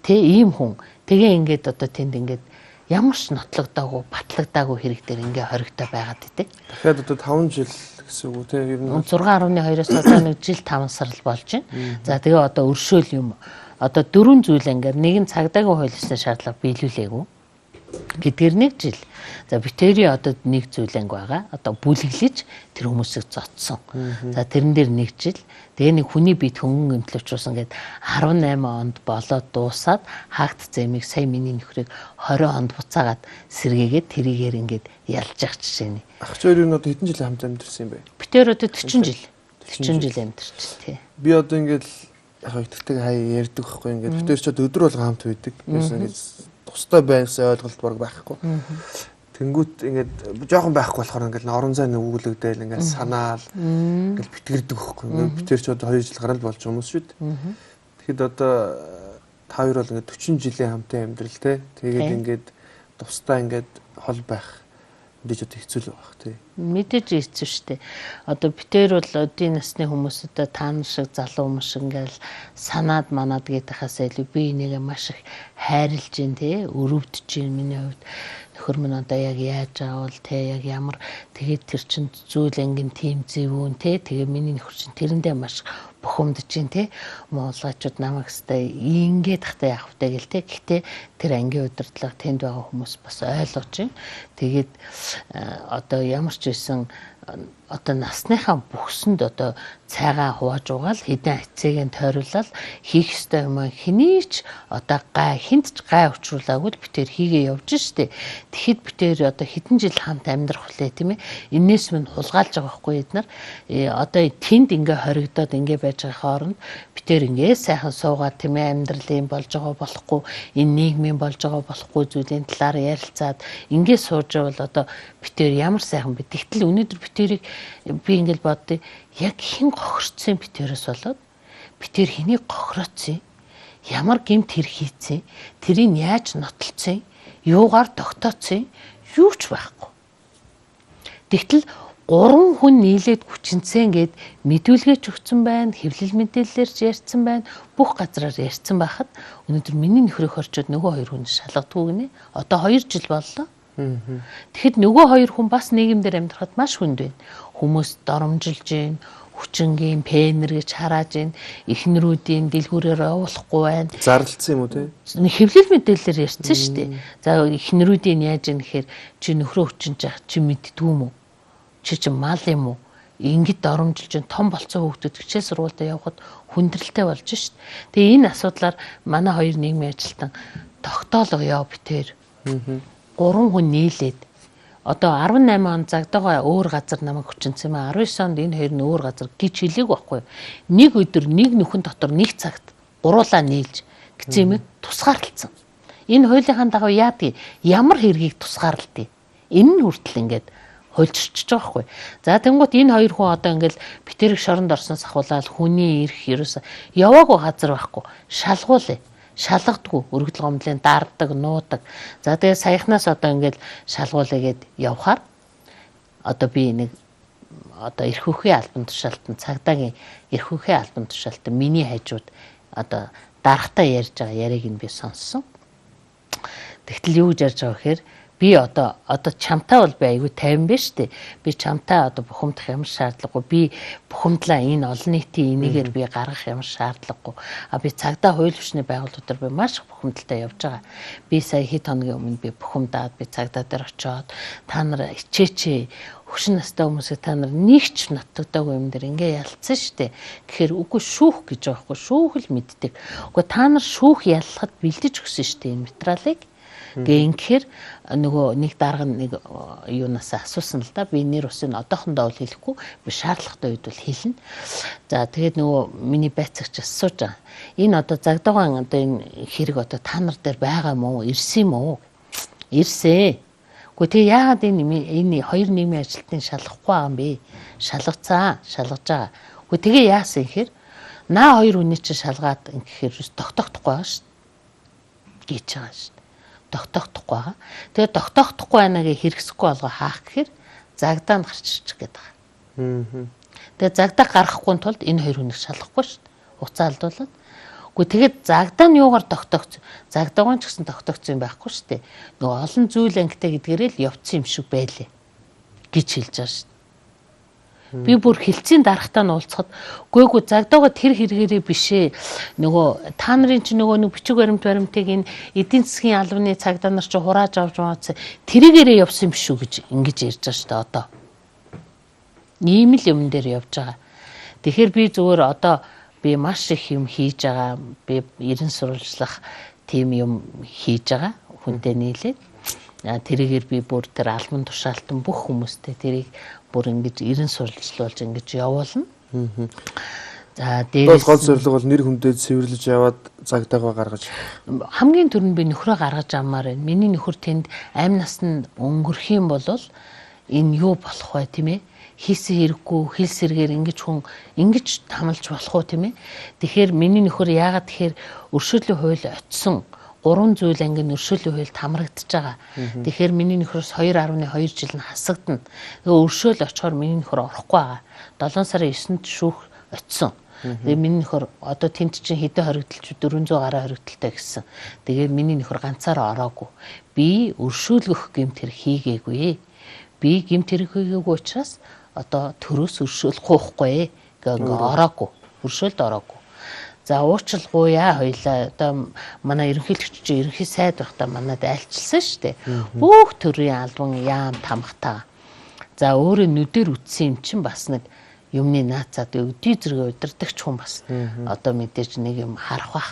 Тэ ийм хүн. Тэгээ ингээд одоо тэнд ингээд ямар ч нотлогдоогүй, батлагдаагүй хэрэг дээр ингээ хоригтой байгаад идэг. Дахиад одоо 5 жил гэсэн үг тийм ер нь 6.2-оос одоо 1 жил 5 сар л болж байна. За тэгээ одоо өршөөл юм. Одоо 4 зүйл ингээд нэгэн цагдаагийн хууль ёсны шаардлага биелүүлээгүй. Гэдгээр 1 жил. За битэрий одоо 1 зүйл анги байгаа. Одоо бүлэглэж тэр хүмүүсийг зодсон. За тэрэн дээр 1 жил. Тэгээ нэг хүний бие хөнгөн эмтлөвчүүлсэн гээд 18 онд болоод дуусаад хаагт зэмийг сая миний нөхрийг 20 онд буцаагаад сэргээгээд тэрийгээр ингээд ялж явах жишээний. Ах ч хоёр нь одоо хэдэн жил хамт амьдэрсэн юм бэ? Битэр одоо 40 жил. 40 жил амьдэрч тий. Би одоо ингээд яг итгэдэг хаяа ярьдаг байхгүй ингээд битэр ч одоо өдөр болго хамт байдаг. Гэсэн ингээд тустай байсан ойлголт баг байхгүй. Тэнгүүт ингээд жоохон байхгүй болохоор ингээд орон зай нүгүүлэгдээл ингээд санаал ингээд битгэрдэг байхгүй. Ингээд битэр ч одоо 2 жил гарал болж байгаа хүмүүс шүү дээ. Тэгэхэд одоо та хоёр бол ингээд 40 жилийн хамтын амьдрал те. Тэгээд ингээд тустай ингээд хол байх мэдээж одоо хэцүү л байх тий. Мэдээж хэцүү шттэ. Одоо битэр бол өдийн насны хүмүүс одоо таан шиг залуу хүмүүс шиг ингээл санаад манаад гэдэгхээс илүү би энийг маш их хайрлж гин тий. Өрөвдөж гин миний хувьд. Нөхөр минь одоо яг яаж аавал тий яг ямар тэгээд тэр чин зүйл ангийн тим зэвүүн тий. Тэгээ миний нөхөр чин тэрэндээ маш бухимдж гин тий. Монголчууд намайг хэвээр ингээд тахтай явах вэ гэл тий. Гэхдээ тэр ангийн удирдлага тэнд байгаа хүмүүс бас ойлгож гин. Тэгээд одоо ямар ч байсан одоо насныхаа бүхсэнд одоо цайгаа хувааж угаал хэдэн ацыг нь тойруулаад хийх ёстой юм хинийч одоо хинт ч гай учруулаагүй битэр хийгээ явж штэ. Тэгэхэд битэр одоо хэдэн жил хамт амьдрах хүлээ тийм ээ. Энээс минь хулгайлж байгаа байхгүй эднэр. Одоо тэнд ингээ хоригдоод ингээ байж байгаа хооронд битэр ингээ сайхан суугаад тийм ээ амьдралын болж байгаа болохгүй энэ нийгмийн болж байгаа болохгүй зүйлийн талаар ярилцаад ингээ сууж байвал одоо битэр ямар сайхан бэ. Тэгтэл өнөөдөр битэрийг би ингээл боддоо яг хэн гохирцсан битэрээс болоод битэр хэнийг гохирооцсон ямар гэмт хэр хийцэн тэрийг яаж нотолцсон юугаар тогтооцсон юу ч байхгүй. Тэгтэл 3 хүн нийлээд хүчинцэн гээд мэдүүлгээж өгсөн байна, хэвлэл мэдээлэлээр ч ярьсан байна, бүх газраар ярьсан байхад өнөөдөр миний нөхрийг хорчоод нөгөө 2 хүн шалгадгүй гинэ. Одоо 2 жил боллоо. Тэгэхэд нөгөө 2 хүн бас нийгэмдэр амьдрахад маш хүнд байна. Хүмүүс доромжилж гин, хүчингийн пенер гэж харааж гин, эхнэрүүдийн дэлгүүрээр явуулахгүй байна. Зарлцсан юм уу те? Хэвлэл мэдээлэлээр ярьсан шүү дээ. За эхнэрүүдийн яаж гин гэхээр чи нөхрөө хүчинж яах чи мэддгүй юм уу? Чи мал юм уу? Ингээд доромжилж гин том болцсон хүүхдүүд хичээл сургуультай явхад хүндрэлтэй болж шít. Тэгээ энэ асуудлаар манай 2 нийгмийн ажилтан тогтоолго яв битэр. 3 хүн нийлээд одоо 18 он загдаагаа өөр газар намайг хүчинсэн юм. 19 онд энэ 2 нь өөр газар гэж хэлээг байхгүй. Нэг өдөр нэг нөхөн дотор нэг цагт гуруулаа нийлж гэсэн юм тусгаарлалцсан. Энэ хуулийнхаа дагуу яадгийг ямар хэргийг тусгаарлалт. Энэ нь хүртэл ингээд хуульчилж байгаа байхгүй. За тэнгуут энэ 2 хүн одоо ингээд битэрэг шоронд орсон сахуулаад хүний ирэх ерөөсө яваагүй газар байхгүй. Шалгуулъя. Шалгадгүй өргөдөл гомдлын даардаг, нуудаг. За тэгээ саяхнаас одоо ингээд шалгуулъя гэд явхаар одоо би нэг одоо эрх хөхий албан тушаалтан цагдаагийн эрх хөхий албан тушаалтан миний хажууд одоо дарахтаа ярьж байгаа яриг нь би сонссон. Тэгтэл юу гэж ярьж байгаа гэхээр би одоо чамтай бол би аягүй тайван байна шүү дээ. Би чамтай одоо бухимдах ямар шаардлагагүй. Би бухимдлаа энэ олон нийтийн энийгээр би гаргах ямар шаардлагагүй. Би цагдаа хууль ёсны байгууллагуудаар би маш их бухимдалтай явж байгаа. Би сая хэд хоногийн өмнө би бухимдаад би цагдаа дээр очиод та нар ичээч хөшин настай хүмүүсээ та нар нэг ч нотогдоогүй юм дээр ингээ ялцсан штэ. Гэхээр үгүй шүүх гэж байгаа хгүй, шүүх л мэддэг. Үгүй та нар шүүх яллахад бэлдэж өгсөн штэ энэ материалыг. Гэнхээр нөгөө нэг дарга нэг юунаас асуусан л да. Би нэр усын одоохондоо бол хэлэхгүй. Би шаардлагатай үед бол хэлнэ. За тэгээд нөгөө миний байцаагч асууж байгаа. Энэ одоо загдаагаан одоо энэ хэрэг одоо та нар дээр байгаа мó ирсэн юм уу? Ирсэн. Гэхдээ яагаад энэ хоёр нийгмийн ажилтныг шалгахгүй байгаа юм бэ? Шалгацсан, шалгаж байгаа. Гэхдээ тэгээ яасан гэхээр наа хоёр хүний чинь шалгаад ингэхээр тогтохдохгүй байгаа шүү дээ. Гэж байгаа шүү дээ. Тогтохдохгүй байгаа. Тэгээ тогтохдохгүй байнааг хэрэгсэхгүй болгоо хаах гэхээр загдаа нь гарч ирчих гээд байгаа. Тэгээ загдаа гаргахгүй тулд энэ хоёр хүнийг шалгахгүй шүү дээ. Хугацаа алдуулаад. Гэхдээ тэгээд загдаа нь юугаар тогтогдсон? Загдаагаа ч гэсэн тогтогдсон юм байхгүй шүү дээ. Нөгөө олон зүйл ангитай гэдгээрээ л явцсан юм шиг байлээ гэж хэлж байгаа шүү дээ. Би бүр хилцийн дарахтаа нь уулзахад гүйгүй загдаагаа тэр хэрэгээрээ бишээ. Нөгөө та нарын чи нөгөө нэг бичиг баримтыг энэ эдийн засгийн албаны цагдаа нар чи хурааж авч байгаа тэрэгээрээ явсан юм шүү гэж ингэж ярьж байгаа шүү дээ одоо. Ийм л юм дээр явж байгаа. Тэгэхээр би зүгээр одоо би маш их юм хийж байгаа. Би ерэн сурвалжлах тийм юм хийж байгаа. Хүнтэй нийлээд. Тэрийгээр би бүр тэр албан тушаалтан бүх хүмүүстэй тэрийг бүр ингэж ерэн сурвалжлуулж ингэж явуулна. За дээрээс гол зорилго бол нэр хүндэд цэвэрлэж яваад загдаагаа гаргаж. Хамгийн түрүүнд би нөхрөө гаргаж авмаар байна. Миний нөхөр тэнд амь наснд өнгөрөх юм бол энэ юу болох вэ тийм ээ? Хийсэн хэрэггүй хэл сэргээр ингэж хамлж болох уу тийм ээ. Тэгэхээр миний нөхөр яагаад тэгэхээр өршөөдлийн хууль очсон 3 зүйл ангийн өршөөдлийн хуульд хамрагдаж байгаа. Тэгэхээр миний нөхрөөс 2.2 жил нь хасагдана. Тэгээ өршөөл очихоор миний нөхөр орохгүй байгаа. 7 сарын 9-нд шүүх очсон. Тэгээ миний нөхөр одоо тэнд чинь хэдэн хоригдолч 400 гаруй хоригдолтой гэсэн. Тэгээ миний нөхөр ганцаараа ороогүй. Би өршөөлгөх гэмт хэрэг хийгээгүй. Би гэмт хэрэг хийгээгүй учраас одоо төрөөс өршөөлөхгүй ингээ ороогүй. Өршөөлд ороогүй. За уучлалгүйя хоёлаа одоо манай ерөнхийлөгч чинь ерөнхий сайд байхдаа манад айлчилсан шүү дээ. Бүх төрлийн албан яам тамхтаа. За өөрөө нүдээр үтсэн юм чинь бас нэг юмны наацаад өдий зэрэг удирдахч хүн бас одоо мэдээж нэг юм харах бах.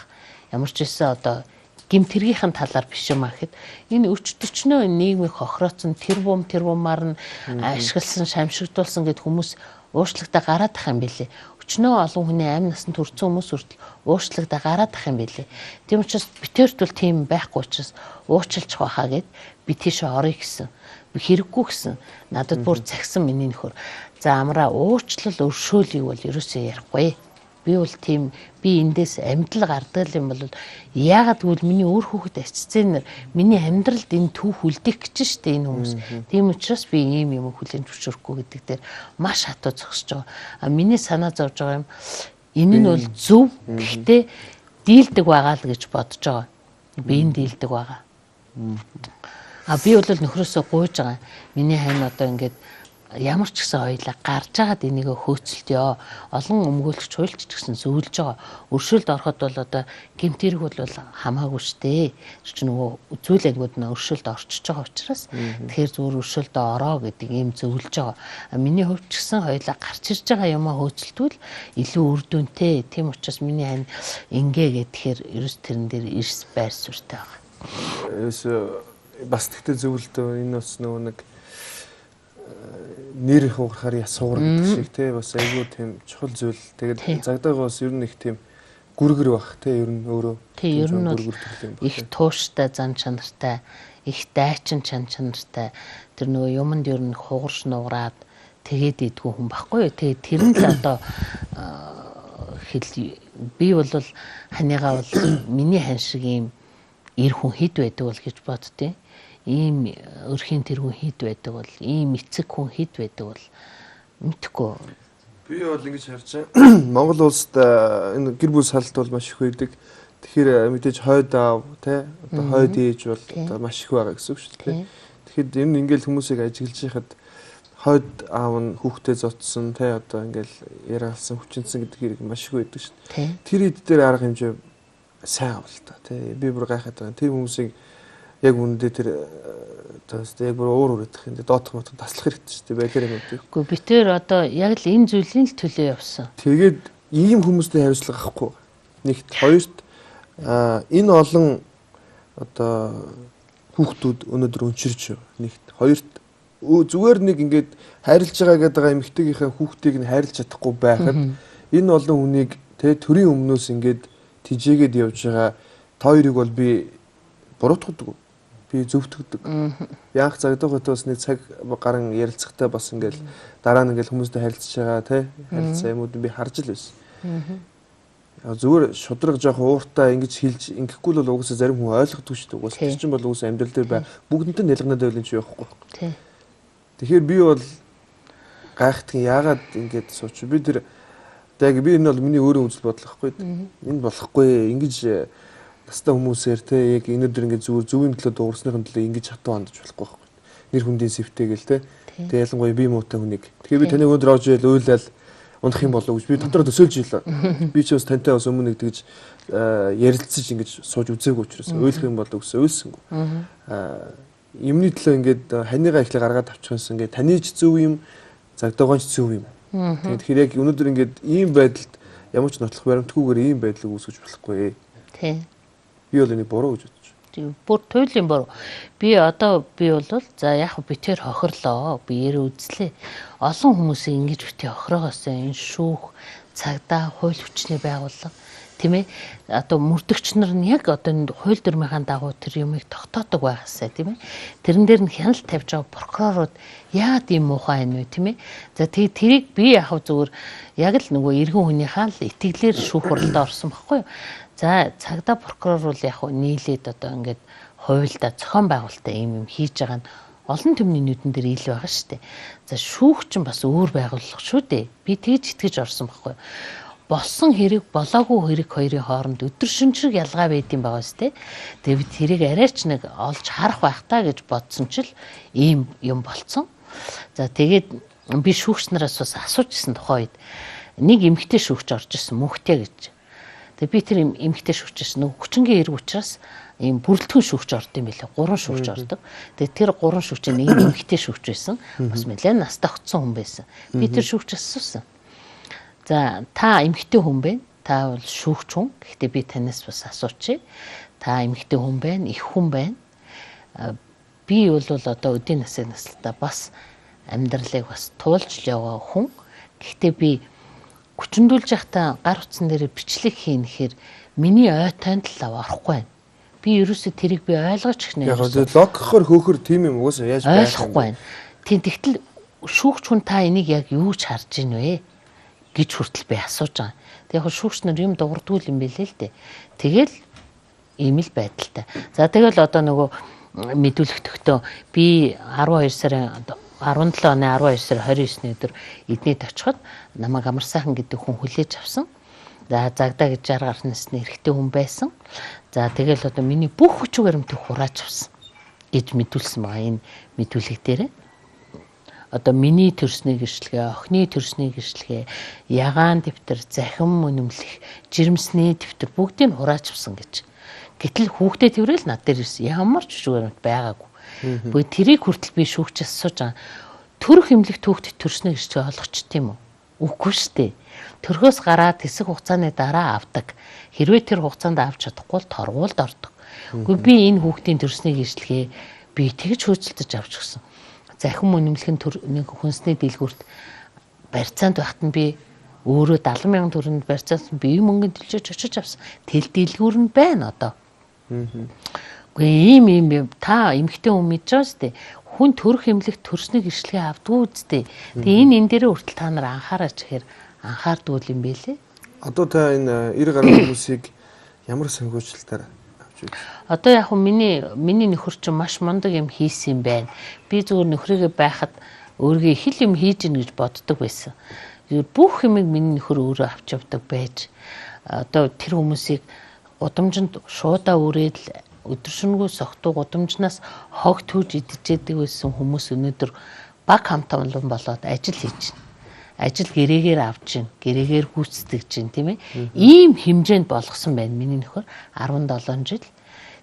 Ямар ч байсан одоо гэмт хэргийнхэн талаар биш юм аа гэхэд энэ өчтөрчнөө нийгмийг хохирооцсон тэрбумаар нь ашигласан шамшигдуулсан гэд хүмүүс уурчлагтаа гараад ах юм бэлээ. Өчнөө олон хүний амь насанд хүрсэн хүмүүс хүртэл уурчлагтаа гараад ах юм бэлээ. Тийм учраас битэрт бол тийм байхгүй учраас уучлж байхаа гэд би тийшээ орё гэсэн. Би хэрэггүй гэсэн. Надад бүр цагсан миний нөхөр. За амраа уучлал өршөөлийг бол ерөөсөө ярихгүй. Би бол тийм би эндээс амьдл гардаг юм бол яагаад гэвэл миний өөр хүүхэд ачцэн миний амьдралд энэ түүх үлдэх гэж штэ энэ хүмүүс. Тийм учраас би ийм юм хүлээн зөвшөөрөхгүй гэдэг дээр маш хатуу зогсож байгаа. Миний санаа зовж байгаа юм энэ нь бол зөв гэхдээ дийлдэг байгаа л гэж бодож байгаа. Би энэ дийлдэг байгаа. Би бол нөхрөөсөө гуйж байгаа. Миний хань одоо ингээд ямар ч гэсэн хоёлаа гарч агаад энийг хөөцөлтөө олон өмгөөлөгч хуульч ч гэсэн зөвлөж байгаа. Өршөөлд ороход бол одоо гэмт хэрэг бол хамаагүй штэ. Тэр чинь нөгөө зүйл ангууд нь өршөөлд орчиж байгаа учраас тэгэхээр зүгээр өршөөлд ороо гэдэг ийм зөвлөж байгаа. Миний хувьд ч гэсэн хоёлаа гарч ирж байгаа юмаа хөөцөлтвөл илүү үр дүнтэй. Тийм учраас миний хань ингээ гэхээр ерөөс тэрэн дээр эрс байр суурьтай байгаа. Бас тэгтээ зөвлөдөө энэ бас нөгөө нэг нэр хугарахаар яс хугардаг шиг тий бас айгүй тийм чухал зүйл. Тэгээд загдаагаа бас ер нь их тийм гүргэр бах тий ер нь өөрөө тий ер нь их тууштай зан чанартай, их дайчин чанартай. Тэр нөгөө юмд ер нь хугарш нуураад тэгээд идэггүй хүн байхгүй юу. Тэгээд тэр нь л одоо би бол ханыгаа бол миний хан шиг ийм эр хүн хэд байдаг бол гэж боддیں۔ Ийм өрхийн тэргүүн хэд байдаг бол ийм эцэг хүн хэд байдаг бол мэдхгүй. Би бол ингэж харж байгаа. Монгол улсад энэ гэр бүл салт бол маш их байдаг. Тэгэхээр мэдээж хойд аав тий одоо хойд ээж бол одоо маш их байгаа гэсэн үг шүү дээ. Тэгэхэд энэ ингээл хүмүүсийг ажиглаж байхад хойд аав нь хүүхдээ зодсон те одоо ингээл яриалсан хүчинсэн гэдэг хэрэг маш их байдаг шүү дээ. Тэр хэд дээр арга хэмжээ сайн авал та те би бүр гайхаад байгаа. Тэр хүмүүсийг яг үүндээ тэр одоо яг бүр уур үрэх юм. Доотх мотх таслах хэрэгтэй шүү дээ. Байлэр юм үү? Үгүй би тэр одоо яг л энэ зүйлийн л төлөө явсан. Тэгээд ийм хүмүүстэй хариуцлага авахгүй. Нэгт хоёрт энэ олон одоо хүүхдүүд өнөөдөр өнчирч байгаа. Нэгт хоёрт зүгээр нэг ингээд хайрлаж байгаа гэдэг эмэгтэйгийнхээ хүүхдийг нь хайрлаж чадахгүй байхад энэ олон хүнийг тэ төрийн өмнөөс ингээд тижээгээд явж байгаа та хоёрыг бол би буруутгадаг. Би зөвтгдөг. Яах цагдаагаа бас нэг цаг гарan ярилцахтаа бас ингээд дараа нь ингээд хүмүүстэй харилцаж байгаа тэ харилцаа юмуд би харж л байсан. Зүгээр шудраг жоох ууртаа ингэж хэлж ингэхгүй л угсаа зарим хүн ойлгохгүй шүү дээ. Угсаа тэр чинь бол угсаа амьдрал дээр бай. Бүгдэнтэй нэлгэнээд байл юм чи явахгүй. Тий. Тэгэхээр би бол гайхдаг яагаад ингэж сууч. Би тэр яг би энэ бол миний өөрийн үзэл бодол байхгүй. Энэ болохгүй. Ингэж настай хүмүүсээр те яг өнөөдөр ингэж зөвийн төлөө дуурсныхын төлөө ингэж хатуу хандж болохгүй байхгүй. Нэр хүндийн сэвтэйгэл те. Тэгээ ялангуяа би муутай хүнийг. Тэгэхээр би таны өнөөдөр орж ийл уйлал унах юм болов гэж би дотроо төсөөлж ийлээ. Би ч бас тантай бас өмнө нэг тэгж ярилцаж ингэж сууж үзээгүй учраас уйлах юм болов гэсэн уйлсангүй. Юмны төлөө ингээд ханыгаа ихлэ гаргаад авчихсан ингээд таны ч зөв юм цагдаагач зөв юм. Тэгэхээр яг өнөөдөр ингээд ийм байдалд ямар ч нотлох баримтгүйгээр ийм байдлыг үүсгэж болохгүй. Тий. Би бол энийг буруу гэж бодож байна. Тийм бүр туйлын буруу. Би бол за яг би тэр хохирлоо. Би ярэ үзлээ. Олон хүмүүсийг ингэж бити охроогоосоо энэ шүүх, цагдаа, хууль хүчний байгууллага тийм ээ одоо мөрдөгч нар нь яг одоо энэ хууль дүрмийн дагуу тэр юмыг тогтоодог байгаасаа тийм ээ тэрэн дээр нь хяналт тавьж байгаа прокурорууд яад ийм муухай юм вэ тийм ээ за тэгээ тэрийг би яг зүгээр яг л нөгөө иргэн хүнийхээ л итгэлээр шүүх хурлаа орсон байхгүй юу за цагдаа прокурор бол яг нийлээд одоо ингээд хуульда зохион байгуулалтаа ийм юм хийж байгаа нь олон төмний нүдэн дээр ил байгаа шүү дээ за шүүх чинь бас өөр байгууллага шүү дээ би тэгж итгэж орсон байхгүй юу болсон хэрэг болоогүй хэрэг хоёрын хооронд өдөр шөнөчрөг ялгаа байд юм байгаа сте. Тэгээ би тэрийг арайч нэг олж харах байх та гэж бодсон чил ийм юм болцсон. За тэгээд би шүүгчнараас бас асуужсэн тухай үед нэг эмэгтэй шүүгч орж ирсэн мөнхтэй гэж. Тэгээ би тэр эмэгтэй шүүгчээс нэг хүчингийн хэрэг учраас ийм бүрэлдэхүүн шүүгч орд юм билээ. 3 шүүгч ордог. Тэгээ тэр 3 шүүгчийн нэг эмэгтэй шүүгч байсан. Бас нэлээд настай огцсон хүн байсан. Би тэр шүүгчээс асуусан. За та эмэгтэй хүн бэ? Та бол шүүгч хүн. Гэхдээ би танаас бас асуучих. Та эмэгтэй хүн байна, их хүн байна. Би бол одоо өдийн насны наслалтаа бас амьдралыг бас туулж яваа хүн. Гэхдээ би хүчндүүлж явахдаа гар утсан дээр бичлэг хийнэхээр миний ой танд л орохгүй байна. Би ерөөсөө тэрийг би ойлгож гэх нэ. Яг логикоор хөөхөр тийм юм уусаа яаж байх юм бэ? Тийм тэгтэл шүүгч хүн та энийг яг юу ч харж ийн вэ? Гэж хүртэл би асууж байгаа. Тэгээ яг шүүгч нар юм дуурдгүй юм билээ л дээ. Тэгэл ийм л байдалтай. За тэгэл одоо нөгөө мэдүүлэх төгтөө би 17 сарын 29-ний өдөр эднийд очиход намайг амар сайхан гэдэг хүн хүлээж авсан. За загдаа гэж 60 гаруй насны эрэгтэй хүн байсан. За тэгэл одоо миний бүх хүч баримтыг хурааж авсан гэж мэдүүлсэн байгаа энэ мэдүүлэг дээрээ. Одоо миний төрсний гэрчлэгээ, охины төрсний гэрчлэгээ, ягаан дэвтэр, захин үнэмлэх, жирэмсний дэвтэр бүгдийг хурааж авсан гэж. Гэтэл хүүхдээ тэрвэл над дээр ирсэн. Ямар ч жүжигэрэмт байгаагүй. Бүгд тэрийг хүртэл би шүүгчээс асууж байгаа. Төрөх эмнэлэг түүхтэд төрсний гэрчлэгээ олгочт юм уу? Үгүй шүү дээ. Төрхөөс гараад хэсэг хугацааны дараа авдаг. Хэрвээ тэр хугацаанд авч чадахгүй бол торгуулд ордог. Үгүй би энэ хүүхдийн төрсний гэрчлэгээ би тэгж хөөцөлдөж авч гисэн. Захин үнэмлэхэн нэг хүнсний дэлгүүрт барьцаанд байхад нь би өөрөө 70,000 төгрөнд барьцаасан би мөнгөнд төлж очиж авсан. Тэл дэлгүүр нь байна одоо. Үгүй ийм та эмэгтэй хүн мэдж байгаа сте. Хүн төрөх эмнэлэгт төрсний гэрчлэгээ авдгүй үстэй. Тэгээ энэ дээрээ хүртэл та нар анхаараач гэхээр анхаардгүй юм байлээ. Одоо та энэ 90 гаруй хүмүүсийг ямар сонгуульчлалтаар одоо яг миний нөхөр чинь маш мундаг юм хийсэн юм байна. Би зүгээр нөхрийгээ байхад өөргөө их л юм хийж ийн гэж боддог байсан. Бүх юмыг миний нөхөр өөрөө авч явдаг байж одоо тэр хүмүүсийг удамжинд шуудаа үрээд өдөршөнгөө согтуу гудамжнаас хог түүж идчихэдэг байсан хүмүүс өнөөдөр баг хамт олон болоод ажил хийж байна. Ажил гэрээгээр авч байна. Гэрээгээр гүйцэтгэж байна, тийм ээ. Ийм хэмжээнд болгосон байна миний нөхөр 17 жил.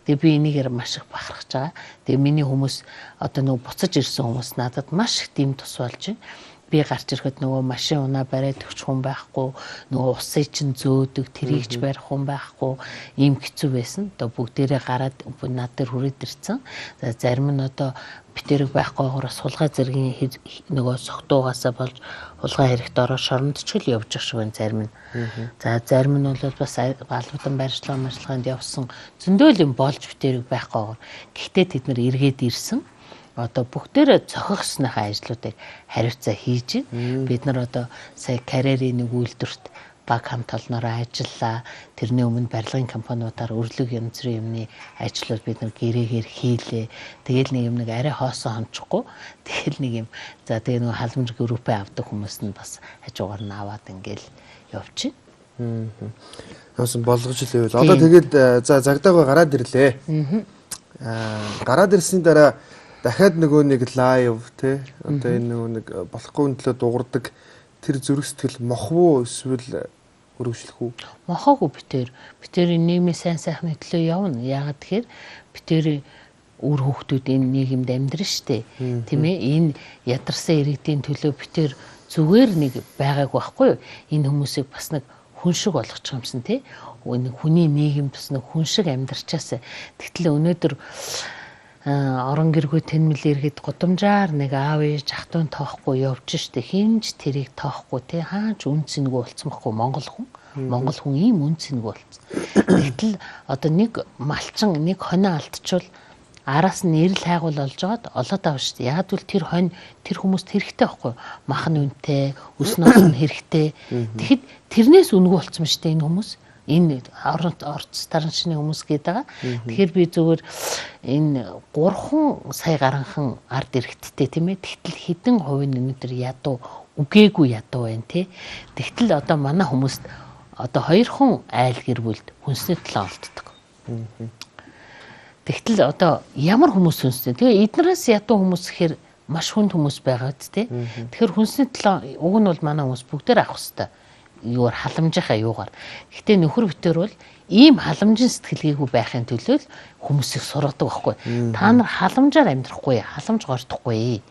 Тэгээ би энийгээр маш их бахархаж байгаа. Тэгээ миний хүмүүс одоо нөгөө буцаж ирсэн хүмүүс надад маш их тийм тус болж байна. Би гарч ирэхэд нөгөө машин унаа бариад өгч хүн байхгүй, нөгөө усыг чинь зөөдөг, тэрийг ч барих хүн байхгүй, ийм хэцүү байсан. Одоо бүгдээрээ гараад над дээр хүрээд ирсэн. За зарим нь одоо битэрэг байхгүйгээр сулгай зэргийн нөгөө согтуугаасаа болж хулгай хэрэгт ороо шорондчгол явж ах шиг байна зарим нь. За зарим нь бол бас албадан барилгын явсан зөндөл юм болж битэрэг байхгүйгээр. Гэхдээ тэд нар эргээд ирсэн. Одоо бүгдээрээ цохихсныхаа ажлуудыг хариуцаа хийж байна. Бид нар одоо сая карьерийн нэг үйлдвэрт баг хамт олноороо ажиллаа. Тэрний өмнө барилгын компаниудаар өрлөг янз бүрийн юмны ажлууд бид нар гэрээгээр хийлээ. Тэгэл нэг юм нэг арай хоосон хончихгүй. Тэгэл нэг юм за тэгээ нэг халамж группээ авдаг хүмүүс нь бас хажуугаар нь аваад ингээл явж байна. Яасан болгож л байвал. Одоо тэгээд за загдаагаа гараад ирлээ. Гараад ирсний дараа дахиад нөгөө нэг лайв те одоо энэ нөгөө нэг болохгүй төлөө дуурдаг тэр зүрх сэтгэл мохвоо эсвэл өргөжлөх үү? Мохоогүй битээр нийгмийн сайн сайхны төлөө явна. Яагаад тэгэхээр битээр үр хүүхдүүд энэ нийгэмд амьдрын штэ. Тийм ээ энэ ядарсан иргэдийн төлөө битээр зүгээр нэг байгааг байхгүй юу? Энэ хүмүүсийг бас нэг хүн шиг болгочих юмсан те. Хүний нийгэм бас нэг хүн шиг амьдрчаасаа. Тэгтэл өнөөдөр орон гэргүй тэнмэл иргэд гудамжаар нэг аав ээж ах トゥ тоохгүй явж штэ хинж тэрийг тоохгүй те хаач үнцэнгүй болцсон байхгүй монгол хүн ийм үнцэнгүй болцсон. Гэтэл одоо нэг малчин нэг хонио алдчихвал араас нь ирэл хайгуул олж жоод олоод авна штэ. Яг л тэр хонь тэр хүмүүст хэрэгтэй байхгүй махан үнэтэй өснөөс нь хэрэгтэй. Тэгэхэд тэрнээс үнгүй болцсон штэ энэ хүмүүс. Энэ орц таранчны хүмүүс гээд байгаа. Тэгэхээр би зүгээр энэ 3 сая гаранхан ард иргэдтэй тийм ээ. Тэгтэл хэдэн хувийн өнөөдөр ядуу үгээгүй ядуу байна тий. Тэгтэл одоо манай хүмүүст одоо 2 хон айл гэр бүлд хүнсний талаа олддог. Тэгтэл одоо ямар хүмүүс хүнсний. Тэгээ эднээс ядуу хүмүүс гэхээр маш хүнд хүмүүс байгаа тий. Тэгэхээр хүнсний талаа уг нь бол манай хүмүүс бүгдээр авах хэрэгтэй. Юугаар халамжийнхаа юугаар. Гэтэ нөхөр битэр бол ийм халамжийн сэтгэлгээгүй байхын төлөө хүмүүсийг сургадаг байхгүй. Та нар халамжаар амьдрахгүй, халамж гордохгүй.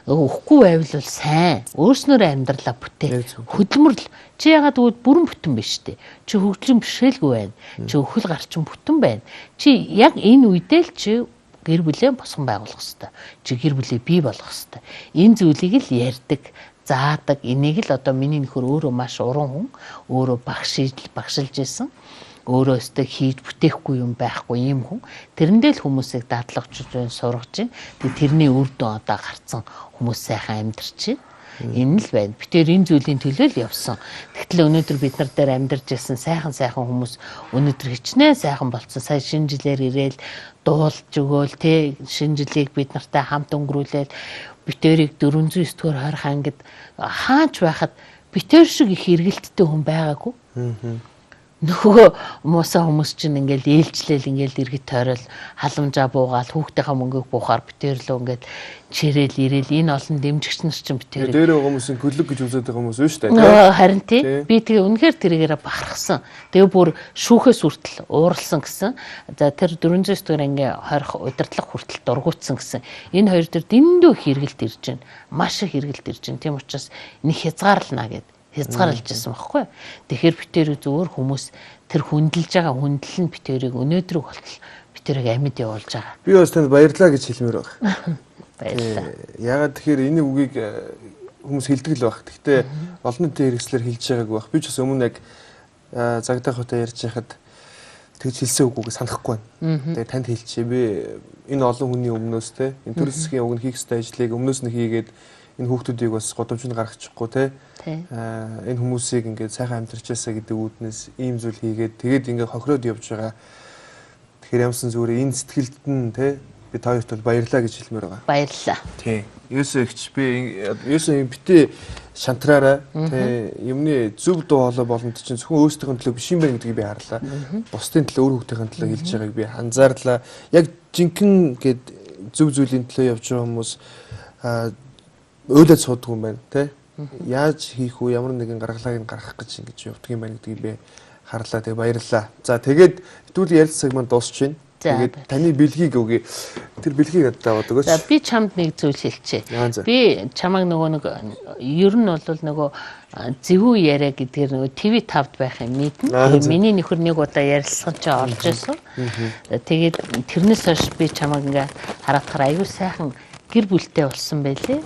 Өгөхгүй байвал бол сайн. Өөрснөө амьдралаа бүтээ. Хөдөлмөрл чи ягаад гэвэл бүрэн бүтэн биш үү? Чи хөгжлийн бишрэлгүй байна. Чи өхөл гарчин бүтэн байна. Чи яг энэ үедээ л чи гэр бүлээ босгон байгуулах хэрэгтэй. Чи гэр бүлээ бий болгох хэрэгтэй. Энэ зүйлийг л ярьдаг. Заадаг энийг л одоо миний нөхөр өөрөө маш уран хүн өөрөө багшилж исэн өөрөө өстө хийж бүтээхгүй юм байхгүй юм хүн тэрэндээ л хүмүүсийг дадлагчж байна сургаж байна тэрний үр дүн одоо гарцсан хүмүүс сайхан амьдарч байна энэ л байна би тэр энэ зүйлийн төлөө л явсан тэгтэл өнөөдөр бид нар дээр амьдарч исэн сайхан хүмүүс өнөөдөр хичнээн сайхан болцсон сая шинэ жилээр ирээл дуулж өгөөл те шинэ жилийг бид нартай хамт өнгөрүүлээл битэрийг 409 дугаар хорих ангид хаач байхад битэр шиг их эргэлттэй хүн байгаагүй. Нөгөө муусан хүмүүс чинь ингээл ээлжлээл ингээл иргэд тойрол халамжаа буугаал хүүхдийнхаа мөнгөийг буухаар битэрлөө ингээд чирээл ирээл энэ олон дэмжигч нар чинь битэр. Дээр байгаа хүмүүсийн гөлөг гэж үздэг хүмүүс үү шүү дээ. Харин тий. Би тэгээ үнэхээр тэрийгээрээ бахархсан. Тэгээ бүр шүүхээс хүртэл ууралсан гэсэн. За тэр 409 дугаар ангийн хорих удирдлага хүртэл дургуутсан гэсэн. Энэ хоёр төр дэндүү их эргэлт ирж байна. Маш их эргэлт ирж байна. Тийм учраас нэг хязгаарлана гэдэг. Хязгаарлаж байсан байхгүй. Тэгэхээр битэр зүгээр хүмүүс тэр хүндэлж байгаа хүндэл нь битэрийг өнөөдрөг болтол битэрийг амьд явуулж байгаа. Би бас танд баярлалаа гэж хэлмээр байна. Баярлалаа. Ягаад тэгэхээр энэ үгийг хүмүүс хэлдэг л баг. Гэхдээ олон нийтийн хэрэгслэр хэлж байгааг баг. Би ч бас өмнө яг загдахтай ярьж байхад тэгж хэлсэн үгүйг санахгүй байна. Тэгээ танд хэлчихье. Би энэ олон хүний өмнөөс те энэ төр засгийн уг нь хийх ёстой ажлыг өмнөөс нь хийгээд энэ хүүхдүүдийг бас годомжинд гаргачихгүй те энэ хүмүүсийг ингээд сайхан амьдрчаасаа гэдэг үүднээс ийм зүйл хийгээд тэгээд ингээд хохироод явж байгаа. Тэгэхээр ямсан зүгээр энэ сэтгэлд нь те би та хоёрт бол баярлаа гэж хэлмээр байгаа. Баярлалаа. Тийм. Ерөөсөө ихч би ерөөсөө битээ шантраараа тийм юмны зөв дуу хоолой болонд чинь зөвхөн өөрсдийнхөө төлөө биш юм байна гэдгийг би харлаа. Бусдын төлөө өөр хүүхдийн төлөө хэлж байгааг би анзаарлаа. Яг жинхэнэ гээд зөв зүйлийн төлөө явж байгаа хүмүүс ойлоод суудаг юм байна тийм. Яаж хийх үү, ямар нэгэн гаргалааг нь гаргах гэж ингэж явдаг юм байна гэдгийг би харлаа. Тэгээ баярлалаа. За тэгээд хэдүүл ярилцсан маань дуусч байна. Тэгээд таны бэлгийг өгье. Тэр бэлгийг надад аваад өгөөч. За би чамд нэг зүйл хэлчихье. Би чамайг нэг ер нь бол нөгөө зэвүү яриа гэдгээр нөгөө TV5-д байх юм мэднэ. Миний нөхөр нэг удаа ярилцсан чи орж ирсэн. Тэгээд тэрнээс хойш би чамайг ингээ харахаар аюу сайхан гэр бүлтэй болсон байлээ.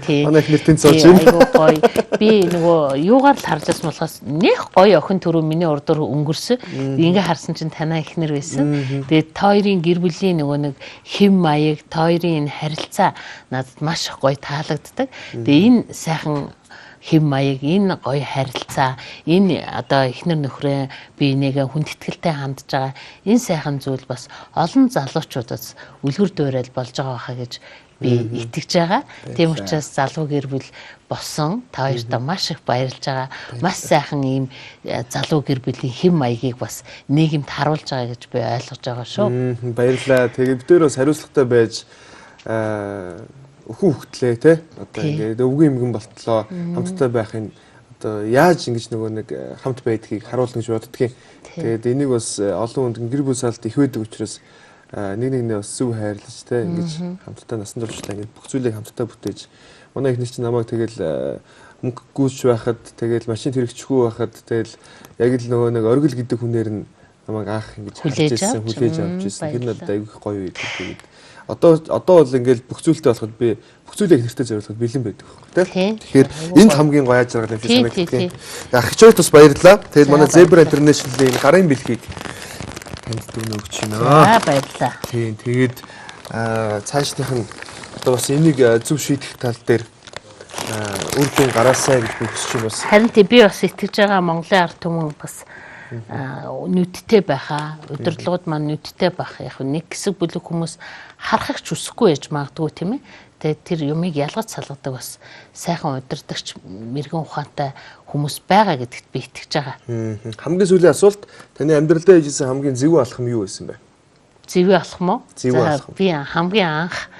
Тийм. Манай их нэртэн сууж байна. Айгуу гоё. Би нөгөө юугаар л харж байсан болохоос нэх гоё охин түрүү миний урдуур өнгөрсөн. Ингээ харсан чинь танаа ихнэр байсан. Тэгээд тойрын гэр бүлийн нөгөө нэг хэм маяг, тойрын харилцаа надад маш их гоё таалагддаг. Тэгээд энэ сайхан хэм маяг, энэ гоё харилцаа, энэ одоо ихнэр нөхрөө би нэгэ хүндэтгэлтэй хандж байгаа. Энэ сайхан зүйл бас олон залуучуудад үлгэр дуурайл болж байгаа хаа гэж би итгэж байгаа. Тийм учраас залуу гэр бүл болсон та хоёртаа маш их баярлж байгаа. Маш сайхан ийм залуу гэр бүлийн хэм маягийг бас нийгэмд харуулж байгаа гэж би ойлгож байгаа шүү. Баярлалаа. Тэгээд бид нэр бас хариуцлагатай байж өхөн хөхтлээ те. Одоо ингээд өвгөн эмгэн болтлоо. Хамтдаа байхын одоо яаж ингэж нөгөө нэг хамт байдгийг харуулна гэж боддгийн. Тэгээд энийг бас олон хүнд гэр бүл салт их байдаг учраас нэг нэгнээ бас зөв хайрлаж те ингэж хамтдаа насан туршдаа ингэж бүх зүйлийг хамтдаа бүтээж манай ихнэр чинь намайг тэгэл мөнгө гүйж байхад тэгэл машин хэрэгжихгүй байхад тэгэл яг л нөгөө нэг оргил гэдэг хүнээр нь намайг анх ингэж хүлээж авч ирсэн. Тэр надад айгүй гоё үед тэгээд одоо бол ингээл бүх зүйлтэй болоход би бүх зүйлийг ихнэртэй зориулахад бэлэн байдаг байхгүй тий. Тэгэхээр энд хамгийн гоё ажиргал юм шиг санагддаг. Ах чойт бас баярлалаа. Тэгээд манай Zebra International-ийн гарын бэлгийг танд дүн өгч байна. Баярлалаа. Тийм тэгээд цаашдынх нь одоо бас энийг зөв шийдэх тал дээр үрдэн гараасаа гэж би хүсэж байна бас. Харин тий би бас итгэж байгаа Монголын ард түмэн бас нүдтэй байхаа, удирдлагууд маань нүдтэй байх. Яг нэг хэсэг бүлэг хүмүүс харахч хүсэхгүй яж магадгүй тийм ээ. Тэгээд тэр юмыг ялгаж салгадаг бас сайхан удирдагч мэрэгэн ухаантай хүмүүс байгаа гэдэгт би итгэж байгаа. Хамгийн сүүлийн асуулт таны амьдралдаа хийжсэн хамгийн зөв алхам юу байсан бэ? Зөв алхам уу? За би хамгийн анх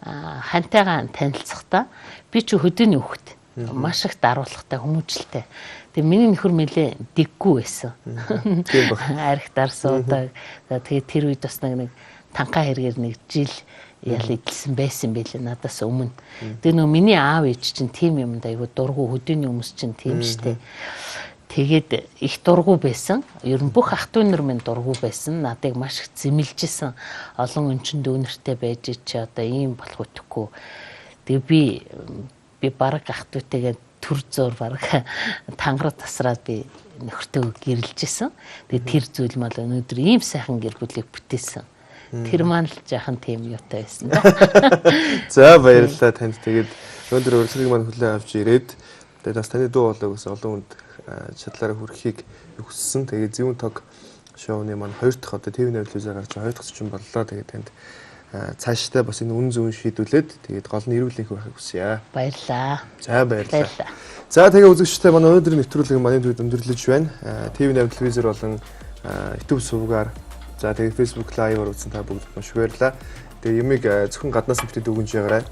хантайгаа танилцахдаа би ч хөдөөний хүүхэд. Маш их даруулгатай, хүмүүжлтэй. Тэгээ миний нөхөр мэлээ дэггүй байсан. Тийм баг. Архитар суудаг. Тэгээ тэр үед бас нэг танхаа хэрэгээр нэг жил ял идэлсэн байсан байлээ надаас өмнө. Тэгээ нөгөө миний аав ээж чинь тийм юмд айгу дургу хөдөөний хүмүүс чинь тийм штэ. Тэгээд их дургу байсан. Ер нь бүх ах トゥ нар минь дургу байсан. Надыг маш их зэмлэжсэн. Олон өнчин дүүнертэй байж чи одоо ийм болох үтэхгүй. Тэгээ би бараг ах トゥ тэгээд төр зур бараг тангараг тасраад би нөхөртөө гэрэлжсэн. Тэгээд тэр зүйл мал өнөөдөр ийм сайхан гэр бүлийг бүтээсэн. Тэр маань л жаахан тийм юутай байсан да. За баярлалаа танд. Тэгээд өнөөдөр урилгыг маань хүлээн авч ирээд тэгээд бас таны дуу хоолойг бас олон хүнд чадлаараа хүргэхийг хүссэн. Тэгээд Зөвөн Тог шоуны маань 2 дахь одоо ТV навлизаар гарч 2 дахь зочин боллоо. Тэгээд танд цаашдаа бас энэ үн зөв шийдүүлээд тэгээд гол нь эрүүл энх байхыг хүсье. Баярлалаа. За баярлалаа. За тэгээ үзэгчтэй манай өнөөдрийн нэвтрүүлгийг манай төвд өндөрлөж байна. ТV навлизар телевизээр болон YouTube сувгаар за тэгээ Facebook live-аар үзсэн та бүгд маш баярлалаа. Тэгээ юмыг зөвхөн гаднаас нь битээ дүгнж ягаарай.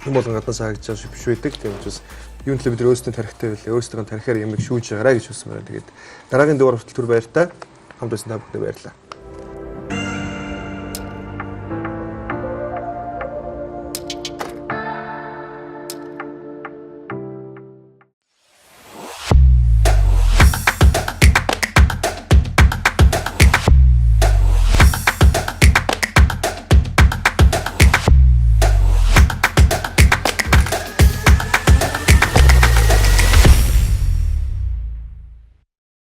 Юм болгон гаднаас харагдаж байгаа биш байдаг. Тийм учраас юун төлөө бид өөрсдөө тарихтай байлаа. Өөрсдөө тарихаар юмыг шүүж ягаарай гэж хүссэн байна. Тэгээд дараагийн дугаар хүртэл түр баяртай. Хамт байсан та бүхэнд баярлалаа.